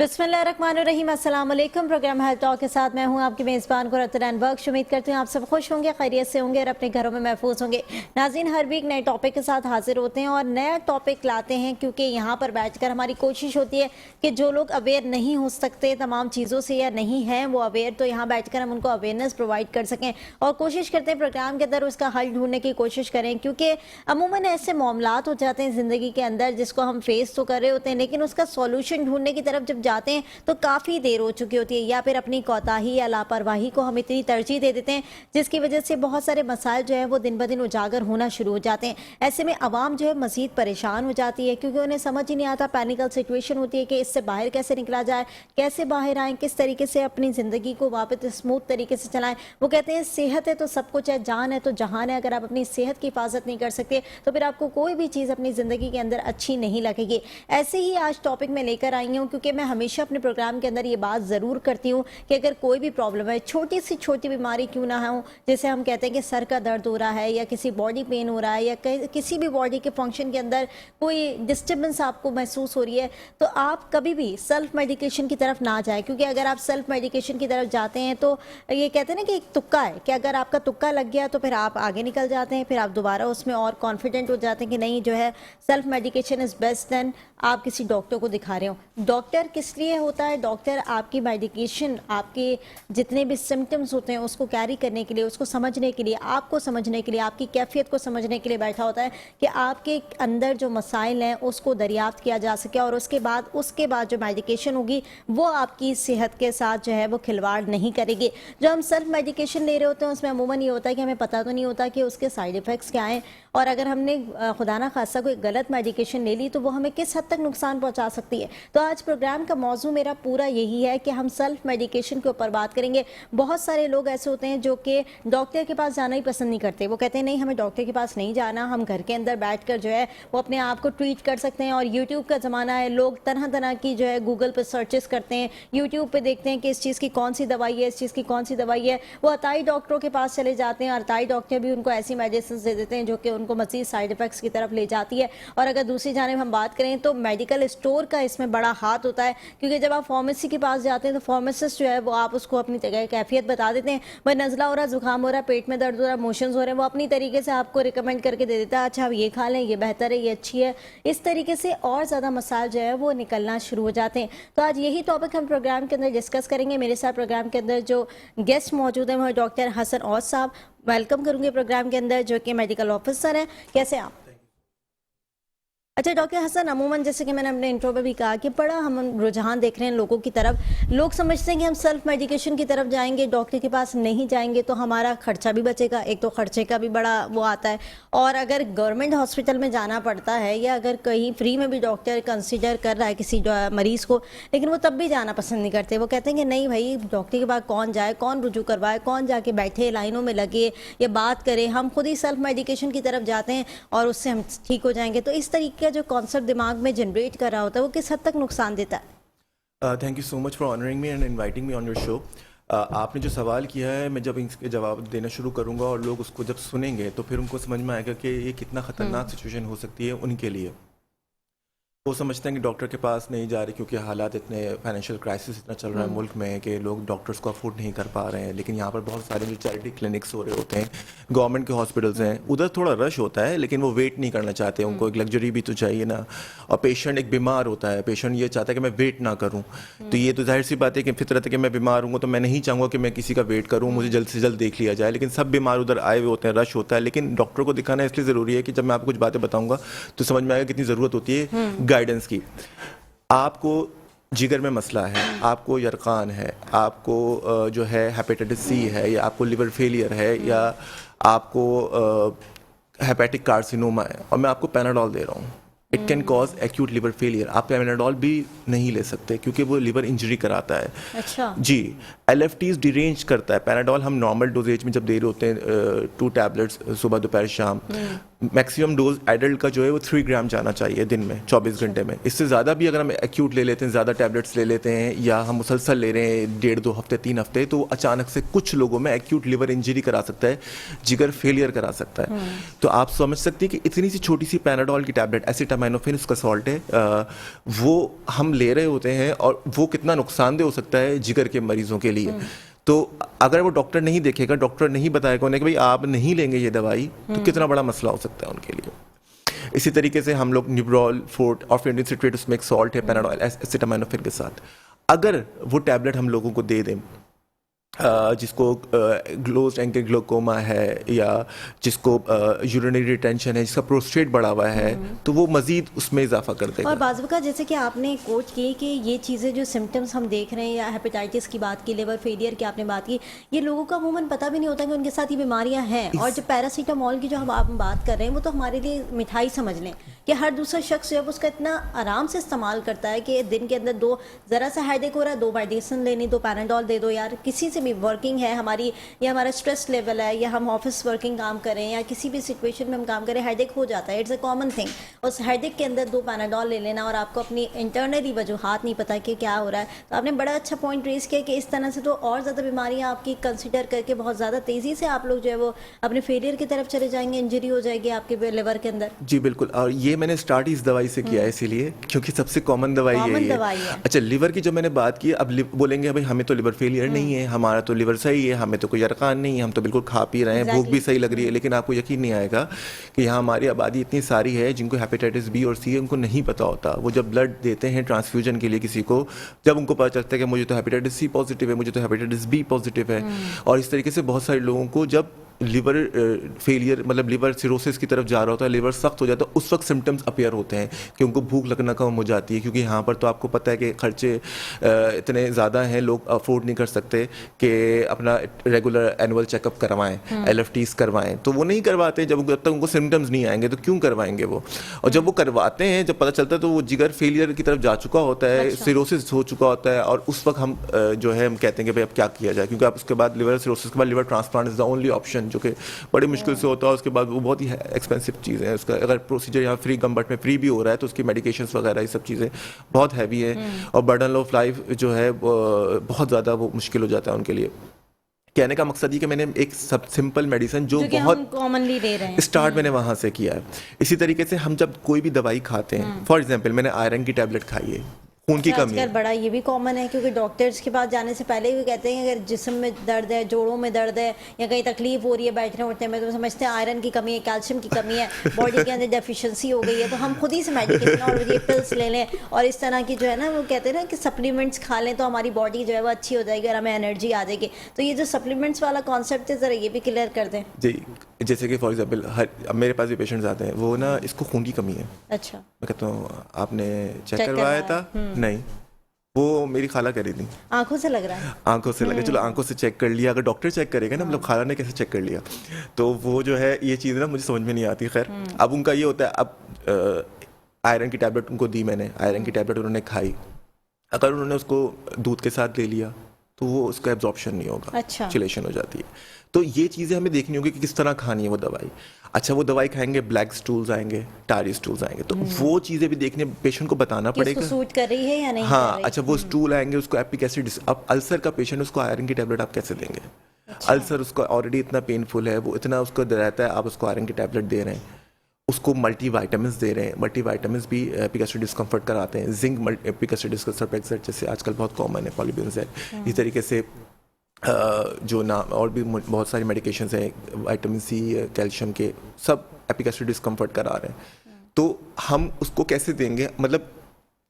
बिस्मिल्लाहिर्रहमानिर्रहीम, अस्सलाम वालेकुम। प्रोग्राम हेल्थ टॉक के साथ मैं हूं आपकी मेज़बान कुरतुल बख्श। उम्मीद करती हूं आप सब खुश होंगे, खैरियत से होंगे और अपने घरों में महफूज होंगे। नाज़रीन, हर वीक नए टॉपिक के साथ हाजिर होते हैं और नया टॉपिक लाते हैं क्योंकि यहाँ पर बैठकर हमारी कोशिश होती है कि जो लोग अवेयर नहीं हो सकते तमाम चीज़ों से या नहीं हैं वो अवेयर, तो यहाँ बैठ कर हम उनको अवेयरनेस प्रोवाइड कर सकें और कोशिश करते हैं प्रोग्राम के अंदर उसका हल ढूंढने की कोशिश करें, क्योंकि अमूमन ऐसे मामलात हो जाते हैं ज़िंदगी के अंदर जिसको हम फेस तो कर रहे होते हैं लेकिन उसका सॉल्यूशन ढूंढने की तरफ जब जाते हैं तो काफ़ी देर हो चुकी होती है, या फिर अपनी कोताही या लापरवाही को हम इतनी तरजीह दे देते हैं जिसकी वजह से बहुत सारे मसाइल जो है वो दिन ब दिन उजागर होना शुरू हो जाते हैं। ऐसे में आवाम जो है मज़ीद परेशान हो जाती है क्योंकि उन्हें समझ ही नहीं आता, पैनिकल सिचुएशन होती है कि इससे बाहर कैसे निकला जाए, कैसे बाहर आएँ, किस तरीके से अपनी ज़िंदगी को वापस स्मूथ तरीके से चलाएँ। वो कहते हैं सेहत है तो सब कुछ है, जान है तो जहान है। अगर आप अपनी सेहत की हिफाजत नहीं कर सकते तो फिर आपको कोई भी चीज़ अपनी ज़िंदगी के अंदर अच्छी नहीं लगेगी। ऐसे ही आज टॉपिक में लेकर आई हूँ क्योंकि मैं हमेशा अपने प्रोग्राम के अंदर ये बात ज़रूर करती हूँ कि अगर कोई भी प्रॉब्लम है, छोटी सी छोटी बीमारी क्यों ना हो, जैसे हम कहते हैं कि सर का दर्द हो रहा है या किसी बॉडी पेन हो रहा है या किसी भी बॉडी के फंक्शन के अंदर कोई डिस्टर्बेंस आपको महसूस हो रही है, तो आप कभी भी सेल्फ मेडिकेशन की तरफ ना जाए। क्योंकि अगर आप सेल्फ मेडिकेशन की तरफ जाते हैं तो ये कहते हैं ना कि एक तुक्का है कि अगर आपका तुक्का लग गया तो फिर आप आगे निकल जाते हैं, फिर आप दोबारा उसमें और कॉन्फिडेंट हो जाते हैं कि नहीं जो है self medication is best then आप किसी डॉक्टर को दिखा रहे हो। डॉक्टर किस लिए होता है? डॉक्टर आपकी मेडिकेशन, आपके जितने भी सिम्टम्स होते हैं उसको कैरी करने के लिए, उसको समझने के लिए, आपको समझने के लिए, आपकी कैफियत को समझने के लिए बैठा होता है कि आपके अंदर जो मसाइल हैं उसको दरियाफ्त किया जा सके और उसके बाद जो मेडिकेशन होगी वो आपकी सेहत के साथ जो है वो खिलवाड़ नहीं करेगी। जो हम सेल्फ मेडिकेशन ले रहे होते हैं उसमें अमूमन ये होता है कि हमें पता तो नहीं होता कि उसके साइड इफ़ेक्ट्स क्या हैं और अगर हमने खुदा ना खासा कोई गलत मेडिकेशन ले ली तो वो हमें किस हद तक नुकसान पहुंचा सकती है। तो आज प्रोग्राम का मौजू मेरा पूरा यही है कि हम सेल्फ मेडिकेशन के ऊपर बात करेंगे। बहुत सारे लोग ऐसे होते हैं जो कि डॉक्टर के पास जाना ही पसंद नहीं करते। वो कहते हैं नहीं, हमें डॉक्टर के पास नहीं जाना, हम घर के अंदर बैठकर जो है वो अपने आप को ट्रीट कर सकते हैं। और यूट्यूब का ज़माना है, लोग तरह तरह की जो है गूगल पर सर्चेस करते हैं, यूट्यूब पर देखते हैं कि इस चीज़ की कौन सी दवाई है, इस चीज़ की कौन सी दवाई है। वो अताई डॉक्टरों के पास चले जाते हैं और अताई डॉक्टर भी उनको ऐसी मेडिसिन दे देते हैं जो कि उनको मज़ीद साइड इफ़ेक्ट्स की तरफ ले जाती है। और अगर दूसरी जानिब हम बात करें तो मेडिकल स्टोर का इसमें बड़ा हाथ होता है, क्योंकि जब आप फार्मेसी के पास जाते हैं तो फार्मासिस्ट जो है वो आप उसको अपनी कैफियत बता देते हैं, भाई नज़ला हो रहा, जुकाम हो रहा, पेट में दर्द हो रहा, मोशंस हो रहे हैं, वो अपनी तरीके से आपको रिकमेंड करके दे देता है, अच्छा आप ये खा लें, ये बेहतर है, ये अच्छी है। इस तरीके से और ज़्यादा मसाइल जो है वो निकलना शुरू हो जाते हैं। तो आज यही टॉपिक हम प्रोग्राम के अंदर डिस्कस करेंगे। मेरे साथ प्रोग्राम के अंदर जो गेस्ट मौजूद हैं वो डॉक्टर हसन औस साहब, वेलकम करूँगी प्रोग्राम के अंदर, जो कि मेडिकल ऑफिसर हैं। कैसे आप? अच्छा डॉक्टर हसन, अमूमन जैसे कि मैंने अपने इंट्रो में भी कहा कि बड़ा हम रुझान देख रहे हैं लोगों की तरफ। लोग समझते हैं कि हम सेल्फ मेडिकेशन की तरफ जाएंगे, डॉक्टर के पास नहीं जाएंगे तो हमारा खर्चा भी बचेगा, एक तो खर्चे का भी बड़ा वो आता है, और अगर गवर्नमेंट हॉस्पिटल में जाना पड़ता है या अगर कहीं फ्री में भी डॉक्टर कंसिडर कर रहा है किसी मरीज़ को, लेकिन वो तब भी जाना पसंद नहीं करते। वो कहते हैं कि नहीं भाई, डॉक्टर के पास कौन जाए, कौन रुजू करवाए, कौन जाके बैठे लाइनों में लगे या बात करे, हम खुद ही सेल्फ मेडिकेशन की तरफ जाते हैं और उससे हम ठीक हो जाएंगे। तो इस तरीके का जो कॉन्सेप्ट दिमाग में जनरेट कर रहा होता है वो किस हद तक नुकसान देता है? Thank you so much for honouring me and inviting me on your show. आपने जो सवाल किया है, मैं जब इसके जवाब देना शुरू करूंगा और लोग उसको जब सुनेंगे तो फिर उनको समझ में आएगा कि ये कितना ख़तरनाक सिचुएशन हो सकती है उनके लिए। वो समझते हैं कि डॉक्टर के पास नहीं जा रहे क्योंकि हालात इतने, फाइनेंशियल क्राइसिस इतना चल रहा है मुल्क में कि लोग डॉक्टर्स को अफोर्ड नहीं कर पा रहे हैं। लेकिन यहाँ पर बहुत सारे जो चैरिटी क्लिनिक्स हो रहे होते हैं, गवर्नमेंट के हॉस्पिटल्स हैं, उधर थोड़ा रश होता है लेकिन वो वेट नहीं करना चाहते, उनको एक लग्जरी भी तो चाहिए ना। और पेशेंट एक बीमार होता है, पेशेंट ये चाहता है कि मैं वेट ना करूँ, तो ये तो जाहिर सी बात है कि फितरत है कि मैं बीमार हूँ तो मैं नहीं चाहूँगा कि मैं किसी का वेट करूँ, मुझे जल्द से जल्द देख लिया जाए। लेकिन सब बीमार उधर आए हुए होते हैं, रश होता है। लेकिन डॉक्टर को दिखाना इसलिए ज़रूरी है कि जब मैं आपको कुछ बातें बताऊँगा तो समझ में आएगा कितनी ज़रूरत होती है गाइडेंस की। आपको जिगर में मसला है, आपको यरकान है, आपको जो है हेपेटाइटिस सी है, या आपको लिवर फेलियर है, या आपको हेपेटिक कार्सिनोमा है और मैं आपको पैनाडोल दे रहा हूँ, it can cause acute liver failure. आप पैनाडोल भी नहीं ले सकते क्योंकि वो लिवर इंजरी कराता है। अच्छा जी, LFTs डिरेंज करता है। पैनाडोल हम नॉर्मल डोजेज में जब दे रहे होते हैं 2 टैबलेट्स सुबह दोपहर शाम, मैक्सिमम डोज एडल्ट का जो है वो 3 ग्राम जाना चाहिए दिन में 24 घंटे में। इससे ज़्यादा भी अगर हम एक्यूट ले लेते हैं, ज़्यादा टैबलेट्स ले लेते हैं या हम मुसलसल ले रहे हैं 1.5-2 हफ्ते 3 हफ्ते, तो अचानक से कुछ लोगों में एक्यूट लिवर इंजरी करा सकता है, जिगर फेलियर करा सकता है। तो आप समझ सकते हैं कि इतनी सी छोटी सी पैनाडोल की टैबलेट, एसिटामिनोफेन उसका सॉल्ट है, वो हम ले रहे होते हैं और वो कितना नुकसानदेह हो सकता है जिगर के मरीजों के लिए। तो अगर वो डॉक्टर नहीं देखेगा, डॉक्टर नहीं बताएगा उन्हें कि भाई आप नहीं लेंगे ये दवाई, तो कितना बड़ा मसला हो सकता है उनके लिए। इसी तरीके से हम लोग न्यूब्रोल, फोर्ट और फिर सिट्रेट, उसमें एक सॉल्ट है पैनाडोल एसिटामिनोफेन के साथ, अगर वो टैबलेट हम लोगों को दे दें जिसको क्लोज्ड एंकल ग्लोकोमा है या जिसको यूरिनरी रिटेंशन है, जिसका प्रोस्टेट बढ़ा हुआ है, तो वो मजीद उसमें इजाफा कर देगा। और बाज़ का जैसे कि आपने कोट की कि ये चीज़ें जो सिम्टम्स हम देख रहे हैं, या हेपेटाइटिस की बात की, लिवर फेलियर की आपने बात की, ये लोगों को अमूमन पता भी नहीं होता कि उनके साथ ये बीमारियां हैं। और जो पैरासीटामोल की जो हम आप बात कर रहे हैं, वो तो हमारे लिए मिठाई समझ लें कि हर दूसरा शख्स जो है उसका इतना आराम से इस्तेमाल करता है कि दिन के अंदर 2 ज़रा सा हेडेक हो रहा है, 2 मेडिसिन लेनी, 2 पैनाडोल दे दो यार। किसी से भी वर्किंग है हमारी, या हमारा स्ट्रेस लेवल है, या हम ऑफिस वर्किंग काम करें या किसी भी सिचुएशन में हम काम करें, हेडेक हो जाता है, इट्स अ कॉमन थिंग। उस हेडेक के अंदर 2 पैनाडोल ले लेना और आपको अपनी इंटरनली वजूहात नहीं पता कि क्या हो रहा है। तो आपने बड़ा अच्छा पॉइंट रेज किया कि इस तरह से तो और ज़्यादा बीमारियाँ आपकी कंसिडर करके बहुत ज़्यादा तेज़ी से आप लोग जो है वो अपने फेलियर की तरफ चले जाएंगे, इंजरी हो जाएगी आपके लिवर के अंदर। जी बिल्कुल, और ये मैंने स्टार्ट इस दवाई से किया है, इसीलिए क्योंकि सबसे कॉमन दवाई यही है। अच्छा, लिवर की जो मैंने बात की, अब बोलेंगे भाई हमें तो लिवर फेलियर नहीं है, हमारा तो लिवर सही है, हमें तो कोई अरकान नहीं है, हम तो बिल्कुल खा पी रहे हैं, भूख भी सही लग रही है, लेकिन आपको यकीन नहीं आएगा कि यहाँ हमारी आबादी इतनी सारी है जिनको हेपेटाइटिस बी और सी है, उनको नहीं पता होता। वो जब ब्लड देते हैं ट्रांसफ्यूजन के लिए किसी को, जब उनको पता चलता है कि मुझे तो हेपेटाइटिस सी पॉजिटिव है, मुझे तो हेपेटाइटिस बी पॉजिटिव है, और इस तरीके से बहुत सारे लोगों को जब लिवर फेलियर मतलब लिवर सिरोसिस की तरफ जा रहा होता है, लिवर सख्त हो जाता है, उस वक्त सिम्टम्स अपीयर होते हैं कि उनको भूख लगना कम हो जाती है, क्योंकि यहाँ पर तो आपको पता है कि खर्चे इतने ज़्यादा हैं, लोग अफोर्ड नहीं कर सकते कि अपना रेगुलर एनुअल चेकअप करवाएं, LFTs करवाएं, तो वो नहीं करवाते जब तक उनको सिम्टम्स नहीं आएंगे, तो क्यों करवाएंगे वो। और जब वो करवाते हैं, जब पता चलता है तो वो जिगर फेलियर की तरफ जा चुका होता है, सिरोसिस हो चुका होता है, और उस वक्त हम जो है हम कहते हैं कि भाई अब क्या किया जाए, क्योंकि आप उसके बाद लिवर सिरोसिस के बाद liver transplant is the only option, जो कि बड़ी मुश्किल से होता है। उसके बाद वो बहुत ही एक्सपेंसिव चीज़ है, उसका अगर प्रोसीजर यहाँ फ्री गवर्नमेंट में फ्री भी हो रहा है, तो उसकी मेडिकेशंस वगैरह ये सब चीज़ें बहुत हैवी है, और बर्डन ऑफ लाइफ जो है बहुत ज़्यादा वो मुश्किल हो जाता है उनके लिए। कहने का मकसद ये कि मैंने एक सब सिंपल मेडिसिन जो बहुत कॉमनली दे रहे हैं, स्टार्ट मैंने वहाँ से किया है। इसी तरीके से हम जब कोई भी दवाई खाते हैं, फॉर एग्जाम्पल मैंने आयरन की टैबलेट खाई है, खून की कमी है, बड़ा ये भी कॉमन है, क्योंकि डॉक्टर्स के पास जाने से पहले भी कहते हैं अगर जिस्म में दर्द है, जोड़ों में दर्द है, या कहीं तकलीफ हो रही है बैठने उठने में, तो समझते हैं आयरन की कमी है, कैल्शियम की कमी है, बॉडी के अंदर डेफिशिएंसी हो गई है, तो हम खुद ही से मेडिकेशन और ये पिल्स ले लें, और इस तरह की जो है ना वो कहते हैं ना कि सप्लीमेंट्स खा लें तो हमारी बॉडी जो है वो अच्छी हो जाएगी और हमें एनर्जी आ जाएगी। तो ये जो सप्लीमेंट्स वाला कॉन्सेप्ट है, ज़रा ये भी क्लियर कर दें। जी, जैसे कि फॉर एग्जाम्पल अब मेरे पास भी पेशेंट्स आते हैं, वो ना इसको खून की कमी है, अच्छा, मैं कहता हूँ आपने चेक करवाया था? नहीं, वो मेरी खाला करी थी, आंखों से लग रहा है, आंखों से लगे, चलो आंखों से चेक कर लिया, अगर डॉक्टर चेक करेगा ना, मतलब खाला ने कैसे चेक कर लिया, तो वो जो है ये चीज़ ना मुझे समझ में नहीं आती। खैर, अब उनका ये होता है, अब आयरन की टैबलेट उनको दी मैंने, आयरन की टैबलेट उन्होंने खाई, अगर उन्होंने उसको दूध के साथ ले लिया तो वो उसका एब्जॉर्प्शन नहीं होगा, अच्छा, चिलेशन हो जाती है। तो ये चीज़ें हमें देखनी होगी कि किस तरह खानी है वो दवाई। अच्छा, वो दवाई खाएंगे, ब्लैक स्टूल्स आएंगे, टारी स्टूल्स आएंगे, तो वो चीज़ें भी देखने पेशेंट को बताना पड़ेगा, सूट कर रही है या नहीं। हाँ, अच्छा, वो स्टूल आएंगे, उसको एपिक एसिड, अब अल्सर का पेशेंट, उसको आयरन की टैबलेट आप कैसे देंगे? अच्छा। अल्सर उसका ऑलरेडी इतना पेनफुल है, वो इतना उसको रहता है, आप उसको आयरन की टैबलेट दे रहे हैं, उसको मल्टीविटामिन्स दे रहे हैं, मल्टीविटामिन्स भी एपिक एसिड डिस्कम्फर्ट कराते हैं, जिंक एपिक एसिड डिस्कम्फर्ट जैसे आजकल बहुत कॉमन है, पॉलीबेंज़ोएट, इस तरीके से जो ना और भी बहुत सारी मेडिकेशंस हैं, विटामिन सी, कैल्शियम के, सब एपिक एसिड डिस्कम्फर्ट करा रहे हैं। तो हम उसको कैसे देंगे? मतलब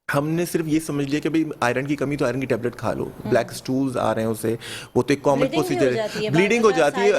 हमने सिर्फ ये समझ लिया कि भाई आयरन की कमी तो आयरन की टैबलेट खा लो, ब्लैक स्टूल्स आ रहे हैं उसे, वो तो एक कॉमन प्रोसीजर है, ब्लीडिंग हो जाती है,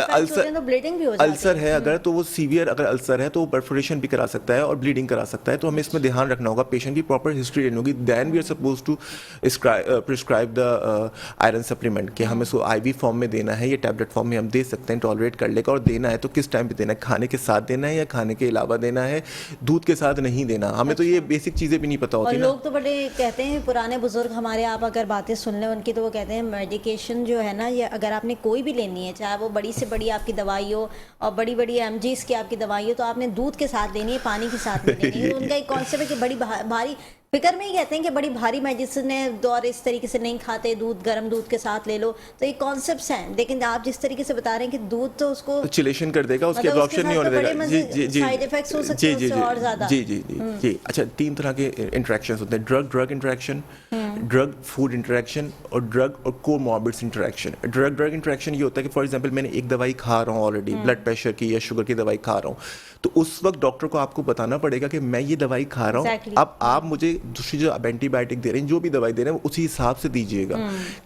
अल्सर है अगर, तो वो सीवियर अगर अल्सर है तो वो परफोरेशन भी करा सकता है और ब्लीडिंग करा सकता है। तो हमें इसमें ध्यान रखना होगा, पेशेंट की प्रॉपर हिस्ट्री लेनी होगी, then we are suppose to prescribe the iron supplement, कि हमें इसको IV फॉर्म में देना है, ये टैबलेट फॉर्म में हम दे सकते हैं, टॉलरेट कर लेगा, और देना है तो किस टाइम पे देना है, खाने के साथ देना है या खाने के अलावा देना है, दूध के साथ नहीं देना। हमें तो ये बेसिक चीज़ें भी नहीं पता होती ना। बड़े कहते हैं पुराने बुजुर्ग हमारे, आप अगर बातें सुन लें उनकी, तो वो कहते हैं मेडिकेशन जो है ना, ये अगर आपने कोई भी लेनी है, चाहे वो बड़ी से बड़ी आपकी दवाई हो और बड़ी बड़ी एमजीज की आपकी दवाई हो, तो आपने दूध के साथ लेनी है, पानी के साथ नहीं लेनी है। तो उनका एक कॉन्सेप्ट है कि बड़ी भारी फिक्र में ही कहते हैं कि बड़ी भारी मेडिसिन है और इस तरीके से नहीं खाते, दूध गर्म दूध के साथ ले लो। तो ये कॉन्सेप्ट्स हैं, लेकिन आप जिस तरीके से बता रहे हैं कि दूध तो उसको चिलेशन कर देगा, उसके मतलब एब्जॉर्प्शन नहीं होने देगा। जी जी जी, साइड इफेक्ट्स हो सकते हैं उससे और ज्यादा। जी जी जी जी। अच्छा, 3 तरह के इंटरेक्शंस होते हैं, drug interaction, drug food interaction और ड्रग और कोमॉर्बिड्स इंटरेक्शन। ड्रग इंटरेक्शन ये होता है कि फॉर एग्जांपल मैंने एक दवाई खा रहा हूँ ऑलरेडी, ब्लड प्रेशर की या शुगर की दवाई खा रहा हूँ, तो उस वक्त डॉक्टर को आपको बताना पड़ेगा कि मैं ये दवाई खा रहा हूँ, अब आप मुझे दूसरी जो एंटीबायोटिक दे रहे हैं, जो भी दवाई दे रहे हैं, उसी हिसाब से दीजिएगा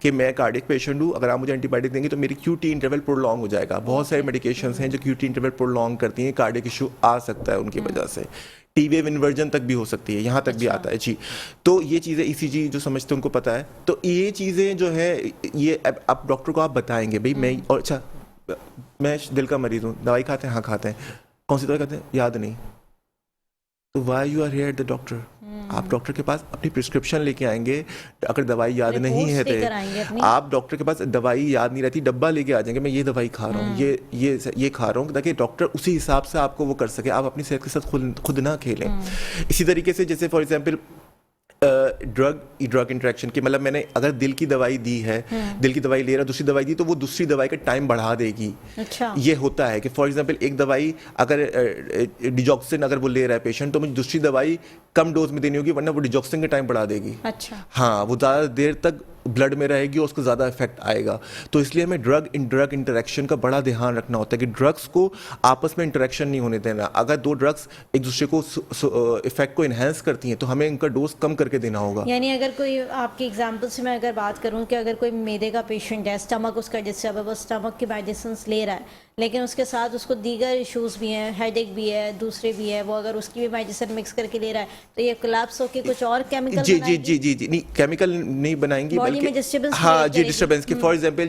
कि मैं कार्डियक पेशेंट हूँ, अगर आप मुझे एंटीबायोटिक देंगे तो मेरी क्यूटी इंटरवल प्रोलॉन्ग हो जाएगा। बहुत सारी मेडिकेशंस हैं जो क्यूटी इंटरवल प्रोलॉन्ग करती हैं, कार्डियक इशू आ सकता है उनकी वजह से, टी वेव इन्वर्जन तक भी हो सकती है, यहाँ तक भी आता है जी। तो ये चीज़ें ईसीजी जो समझते हैं उनको पता है, तो ये चीज़ें जो है ये आप डॉक्टर को आप बताएंगे भाई मैं, और अच्छा मैं दिल का मरीज हूँ, दवाई खाते हैं, हाँ खाते हैं, कौन सी दवाई खाते हैं याद नहीं, तो why you are here the doctor. आप डॉक्टर के पास अपनी प्रिस्क्रिप्शन लेके आएंगे, अगर दवाई याद नहीं है तो आप डॉक्टर के पास दवाई याद नहीं रहती, डब्बा लेके आ जाएंगे, मैं ये दवाई खा रहा हूँ, ये खा रहा हूँ, ताकि डॉक्टर उसी हिसाब से आपको वो कर सके, आप अपनी सेहत के साथ खुद ना खेलें। इसी तरीके से जैसे फॉर एग्जाम्पल ड्रग इंटरेक्शन की, मतलब मैंने अगर दिल की दवाई दी है, दिल की दवाई ले रहा, दूसरी दवाई दी, तो वो दूसरी दवाई का टाइम बढ़ा देगी। अच्छा। ये होता है कि फॉर एग्जांपल एक दवाई अगर डिजॉक्सिन अगर वो ले रहा है पेशेंट, तो मुझे दूसरी दवाई कम डोज में देनी होगी, वरना वो डिजॉक्सिन का टाइम बढ़ा देगी। अच्छा। हाँ, वो ज़्यादा देर तक ब्लड में रहेगी और उसको ज़्यादा इफेक्ट आएगा। तो इसलिए हमें ड्रग इंटरेक्शन का बड़ा ध्यान रखना होता है कि ड्रग्स को आपस में इंटरेक्शन नहीं होने देना। अगर 2 ड्रग्स एक दूसरे को इफेक्ट को इन्हेंस करती हैं तो हमें इनका डोज कम करके देना होगा। यानी अगर कोई आपकी एग्जांपल से मैं अगर बात करूं कि अगर कोई मैदे का पेशेंट है, स्टमक उसका डिस्टर्ब है, वो स्टमक की मेडिसिन ले रहा है, लेकिन उसके साथ उसको दीगर इश्यूज भी हैं, हेडेक भी है, दूसरे भी है, वो अगर उसकी भी मेडिसिन मिक्स करके ले रहा है, तो ये कोलैप्स होकर कुछ और केमिकल जी जी जी जी जी नहीं, केमिकल नहीं बनाएंगी, बॉडी में डिस्टर्बेंस। हाँ जी, डिस्टर्बेंस की फॉर एग्जांपल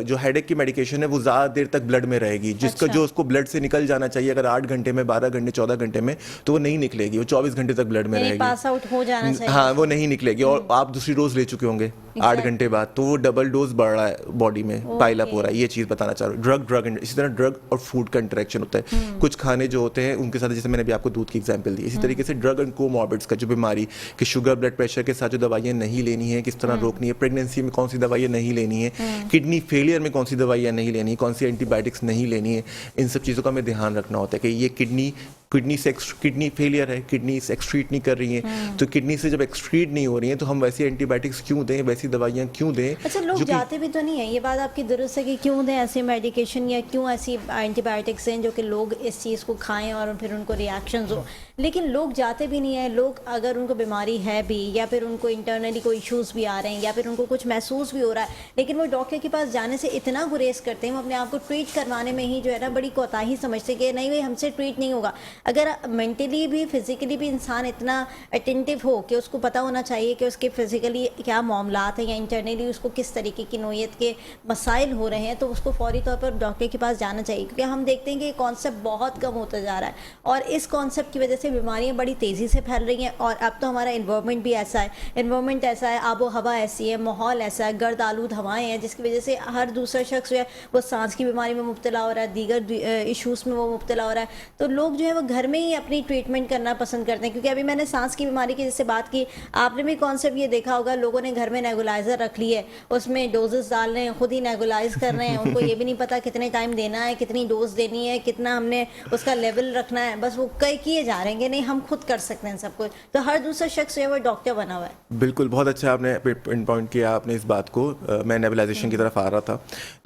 जो हेडेक की मेडिकेशन है वो ज़्यादा देर तक ब्लड में रहेगी, जिसका जो उसको ब्लड से निकल जाना चाहिए अगर 8 घंटे में, 12 घंटे, 14 घंटे में, तो वो नहीं निकलेगी, वो 24 घंटे तक ब्लड में रहेगी, पास आउट हो जाना चाहिए। हाँ, वो नहीं निकलेगी। और आप दूसरी डोज ले चुके होंगे 8 घंटे बाद, तो वो डबल डोज बढ़ रहा है बॉडी में, पाइल अप हो रहा है, ये चीज़ बताना चाह रहा हूँ। ड्रग इसी तरह ड्रग और फूड का इंटरेक्शन होता है। कुछ खाने जो होते हैं उनके साथ, जैसे मैंने भी आपको दूध की एग्जांपल दी, इसी तरीके से ड्रग एंड कोमॉर्बिड्स का जो बीमारी कि शुगर ब्लड प्रेशर के साथ जो दवाइयाँ नहीं लेनी है, किस तरह रोकनी है, प्रेगनेंसी में कौन सी दवाइयाँ नहीं लेनी है, किडनी फेलियर में कौन सी दवाइयाँ नहीं लेनी है, कौन सी एंटीबायोटिक्स नहीं लेनी है, इन सब चीज़ों का हमें ध्यान रखना होता है कि ये किडनी फेलियर है, किडनी से एक्सक्रीट नहीं कर रही है, तो किडनी से जब एक्सक्रीट नहीं हो रही है तो हम वैसी एंटीबायोटिक्स क्यों दें, वैसी दवाइयाँ क्यों दें। अच्छा, लोग जाते भी तो नहीं है, ये बात आपकी दुरुस्त है कि क्यों दें ऐसी मेडिकेशन या क्यों ऐसी एंटीबायोटिक्स हैं जो कि लोग इस चीज़ को खाएं और फिर उनको रिएक्शंस हो, लेकिन लोग जाते भी नहीं है। लोग अगर उनको बीमारी है भी, या फिर उनको इंटरनली कोई इश्यूज़ भी आ रहे हैं, या फिर उनको कुछ महसूस भी हो रहा है, लेकिन वो डॉक्टर के पास जाने से इतना गुरेज करते हैं, वो अपने आप को ट्रीट करवाने में ही जो है ना बड़ी कोताही समझते हैं कि नहीं भाई हमसे ट्रीट नहीं होगा। अगर मेंटली भी फिजिकली भी इंसान इतना अटेंटिव हो कि उसको पता होना चाहिए कि उसके फिजिकली क्या मामलात हैं या इंटरनली उसको किस तरीके की नोयत के मसाइल हो रहे हैं, तो उसको फौरी तौर पर डॉक्टर के पास जाना चाहिए, क्योंकि हम देखते हैं कि ये कॉन्सेप्ट बहुत कम होता जा रहा है और इस कॉन्सेप्ट की वजह से बीमारियां बड़ी तेज़ी से फैल रही हैं। और अब तो हमारा इन्वायरमेंट भी ऐसा है, आबो हवा ऐसी है, माहौल ऐसा है, गर्द आलूद हवाएं हैं, जिसकी वजह से हर दूसरा शख्स जो है वो सांस की बीमारी में मुब्तला हो रहा है, दीगर इशूज़ में वो मुब्तला हो रहा है। तो लोग जो है वो घर में ही अपनी ट्रीटमेंट करना पसंद करते हैं, क्योंकि अभी मैंने सांस की बीमारी की जैसे बात की, आपने भी कॉन्सेप्ट ये देखा होगा, लोगों ने घर में नेबुलाइजर रख ली है, उसमें डोजेस डाल रहे हैं, खुद ही नेबुलाइज कर रहे हैं, उनको ये भी नहीं पता कितने टाइम देना है, कितनी डोज देनी है, कितना हमने उसका लेवल रखना है, बस वो कई किए जा रहे हैं, नहीं हम खुद कर सकते हैं सब कुछ। तो हर दूसरा शख्स जो है वो डॉक्टर बना हुआ है। बिल्कुल, बहुत अच्छा आपने पिन पॉइंट किया आपने इस बात को। मैं नेबुलाइजेशन की तरफ आ रहा था।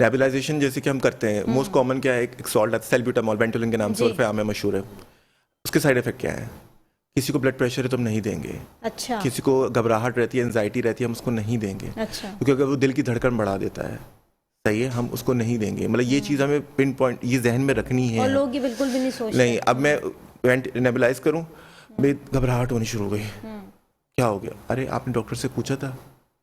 नेबुलाइजेशन जैसे कि हम करते हैं, मोस्ट कॉमन क्या है, एक सॉल्ट आता है सैल्ब्यूटामॉल, वेंटोलिन के नाम से उर्फ आम में मशहूर है। उसके साइड इफेक्ट क्या है? किसी को ब्लड प्रेशर है तो हम नहीं देंगे। अच्छा। किसी को घबराहट रहती है, एंजाइटी रहती है, हम उसको नहीं देंगे। अच्छा। क्योंकि अगर वो दिल की धड़कन बढ़ा देता है, सही है, हम उसको नहीं देंगे। मतलब ये चीज़ हमें पिन पॉइंट ये जहन में रखनी है। और लोग ये बिल्कुल भी नहीं सोचते। नहीं, अब मैं नेबुलाइज करूँ, मेरी घबराहट होनी शुरू हो गई, क्या हो गया? अरे आपने डॉक्टर से पूछा था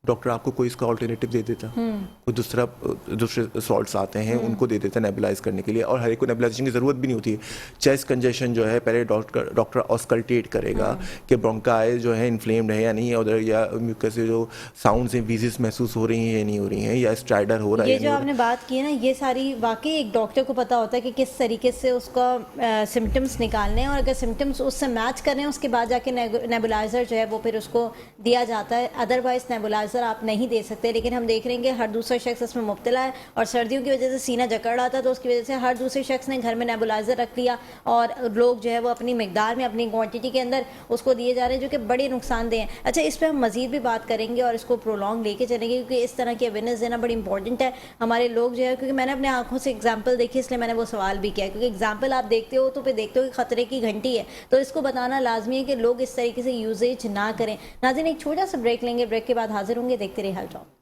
डॉक्टर आपको कोई इसका ऑल्टरनेटिव दे देता, कोई दूसरे सॉल्ट्स आते हैं उनको दे देता नेबुलाइज करने के लिए, और हर एक को नेबुलाइजेशन की ज़रूरत भी नहीं होती है। चेस्ट कंजेशन जो है पहले डॉक्टर ऑस्कल्टेट करेगा कि ब्रोंकाई जो है इन्फ्लेम्ड है या नहीं है उधर, या म्यूकस से जो साउंड्स हैं वीजिस महसूस हो रही हैं या नहीं हो रही हैं, या स्ट्राइडर हो रहा है। ये जो आपने बात की है ना, ये सारी वाकई एक डॉक्टर को पता होता है कि किस तरीके से उसका सिम्टम्स निकालने हैं, और अगर सिम्टम्स उससे मैच कर रहे हैं उसके बाद जाके नेबुलाइजर जो है वो फिर उसको दिया जाता है। अदरवाइज नेबुलाइजर आप नहीं दे सकते। लेकिन हम देख रहे हैं कि हर दूसरा शख्स इसमें मुब्तला है, और सर्दियों की वजह से सीना जकड़ रहा था तो उसकी वजह से हर दूसरे शख्स ने घर में नेबुलाइजर रख लिया, और लोग जो है वो अपनी मिकदार में अपनी क्वांटिटी के अंदर उसको दिए जा रहे हैं, जो कि बड़े नुकसानदेह हैं। अच्छा, इस पर हम मजीद भी बात करेंगे और इसको प्रोलॉन्ग लेके चलेंगे, क्योंकि इस तरह की अवेयरनेस देना बड़ी इंपॉर्टेंट है हमारे लोग जो है, क्योंकि मैंने अपने आंखों से एग्जाम्पल देखी इसलिए मैंने वो सवाल भी किया, क्योंकि एग्जाम्पल आप देखते हो तो फिर देखते हो कि खतरे की घंटी है, तो इसको बताना लाजमी है कि लोग इस तरीके से यूजेज ना करें। नाज़रीन, एक छोटा सा ब्रेक लेंगे, ब्रेक के बाद हाजिर होंगे, देखते रहिए हेल्थ टॉक।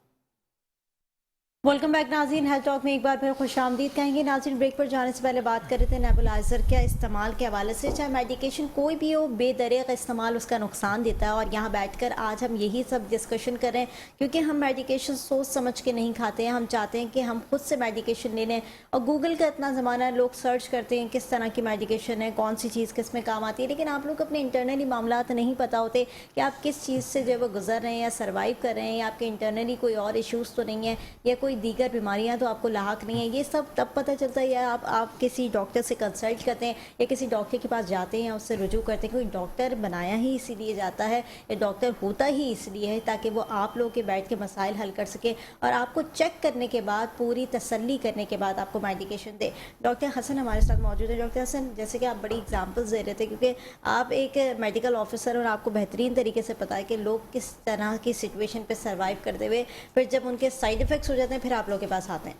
वेलकम बैक नाज़रीन, हेल्थ टॉक में एक बार फिर खुशामदीद कहेंगे। नाज़रीन, ब्रेक पर जाने से पहले बात कर रहे थे नेबुलाइज़र के इस्तेमाल के हवाले से। चाहे मेडिकेशन कोई भी हो, बेदरिग इस्तेमाल उसका नुकसान देता है, और यहाँ बैठकर आज हम यही सब डिस्कशन कर रहे हैं, क्योंकि हम मेडिकेशन सोच समझ के नहीं खाते हैं। हम चाहते हैं कि हम खुद से मेडिकेशन ले लें, और गूगल का इतना ज़माना है, लोग सर्च करते हैं किस तरह की मेडिकेशन है, कौन सी चीज़ किस में काम आती है, लेकिन आप लोग अपने इंटरनली मामला नहीं पता होते कि आप किस चीज़ से जो है वो गुजर रहे हैं या सर्वाइव कर रहे हैं, या आपके इंटरनली कोई और इशूज़ तो नहीं है, या कोई दीगर बीमारियां तो आपको लाहक नहीं है। ये सब तब पता चलता है या आप किसी डॉक्टर से कंसल्ट करते हैं, या किसी डॉक्टर के पास जाते हैं या उससे रुजू करते हैं। कोई डॉक्टर बनाया ही इसीलिए जाता है, या डॉक्टर होता ही इसलिए है ताकि वो आप लोग के बैठ के मसाइल हल कर सके, और आपको चेक करने के बाद, पूरी तसल्ली करने के बाद आपको मेडिकेशन दे। डॉक्टर हसन हमारे साथ मौजूद है। डॉक्टर हसन, जैसे कि आप बड़ी एग्जाम्पल्स दे रहे थे, क्योंकि आप एक मेडिकल ऑफिसर और आपको बेहतरीन तरीके से पता है कि लोग किस तरह की सिचुएशन पर सर्वाइव करते हुए फिर जब उनके साइड इफ़ेक्ट्स हो जाते हैं फिर आप लोग के पास आते हैं।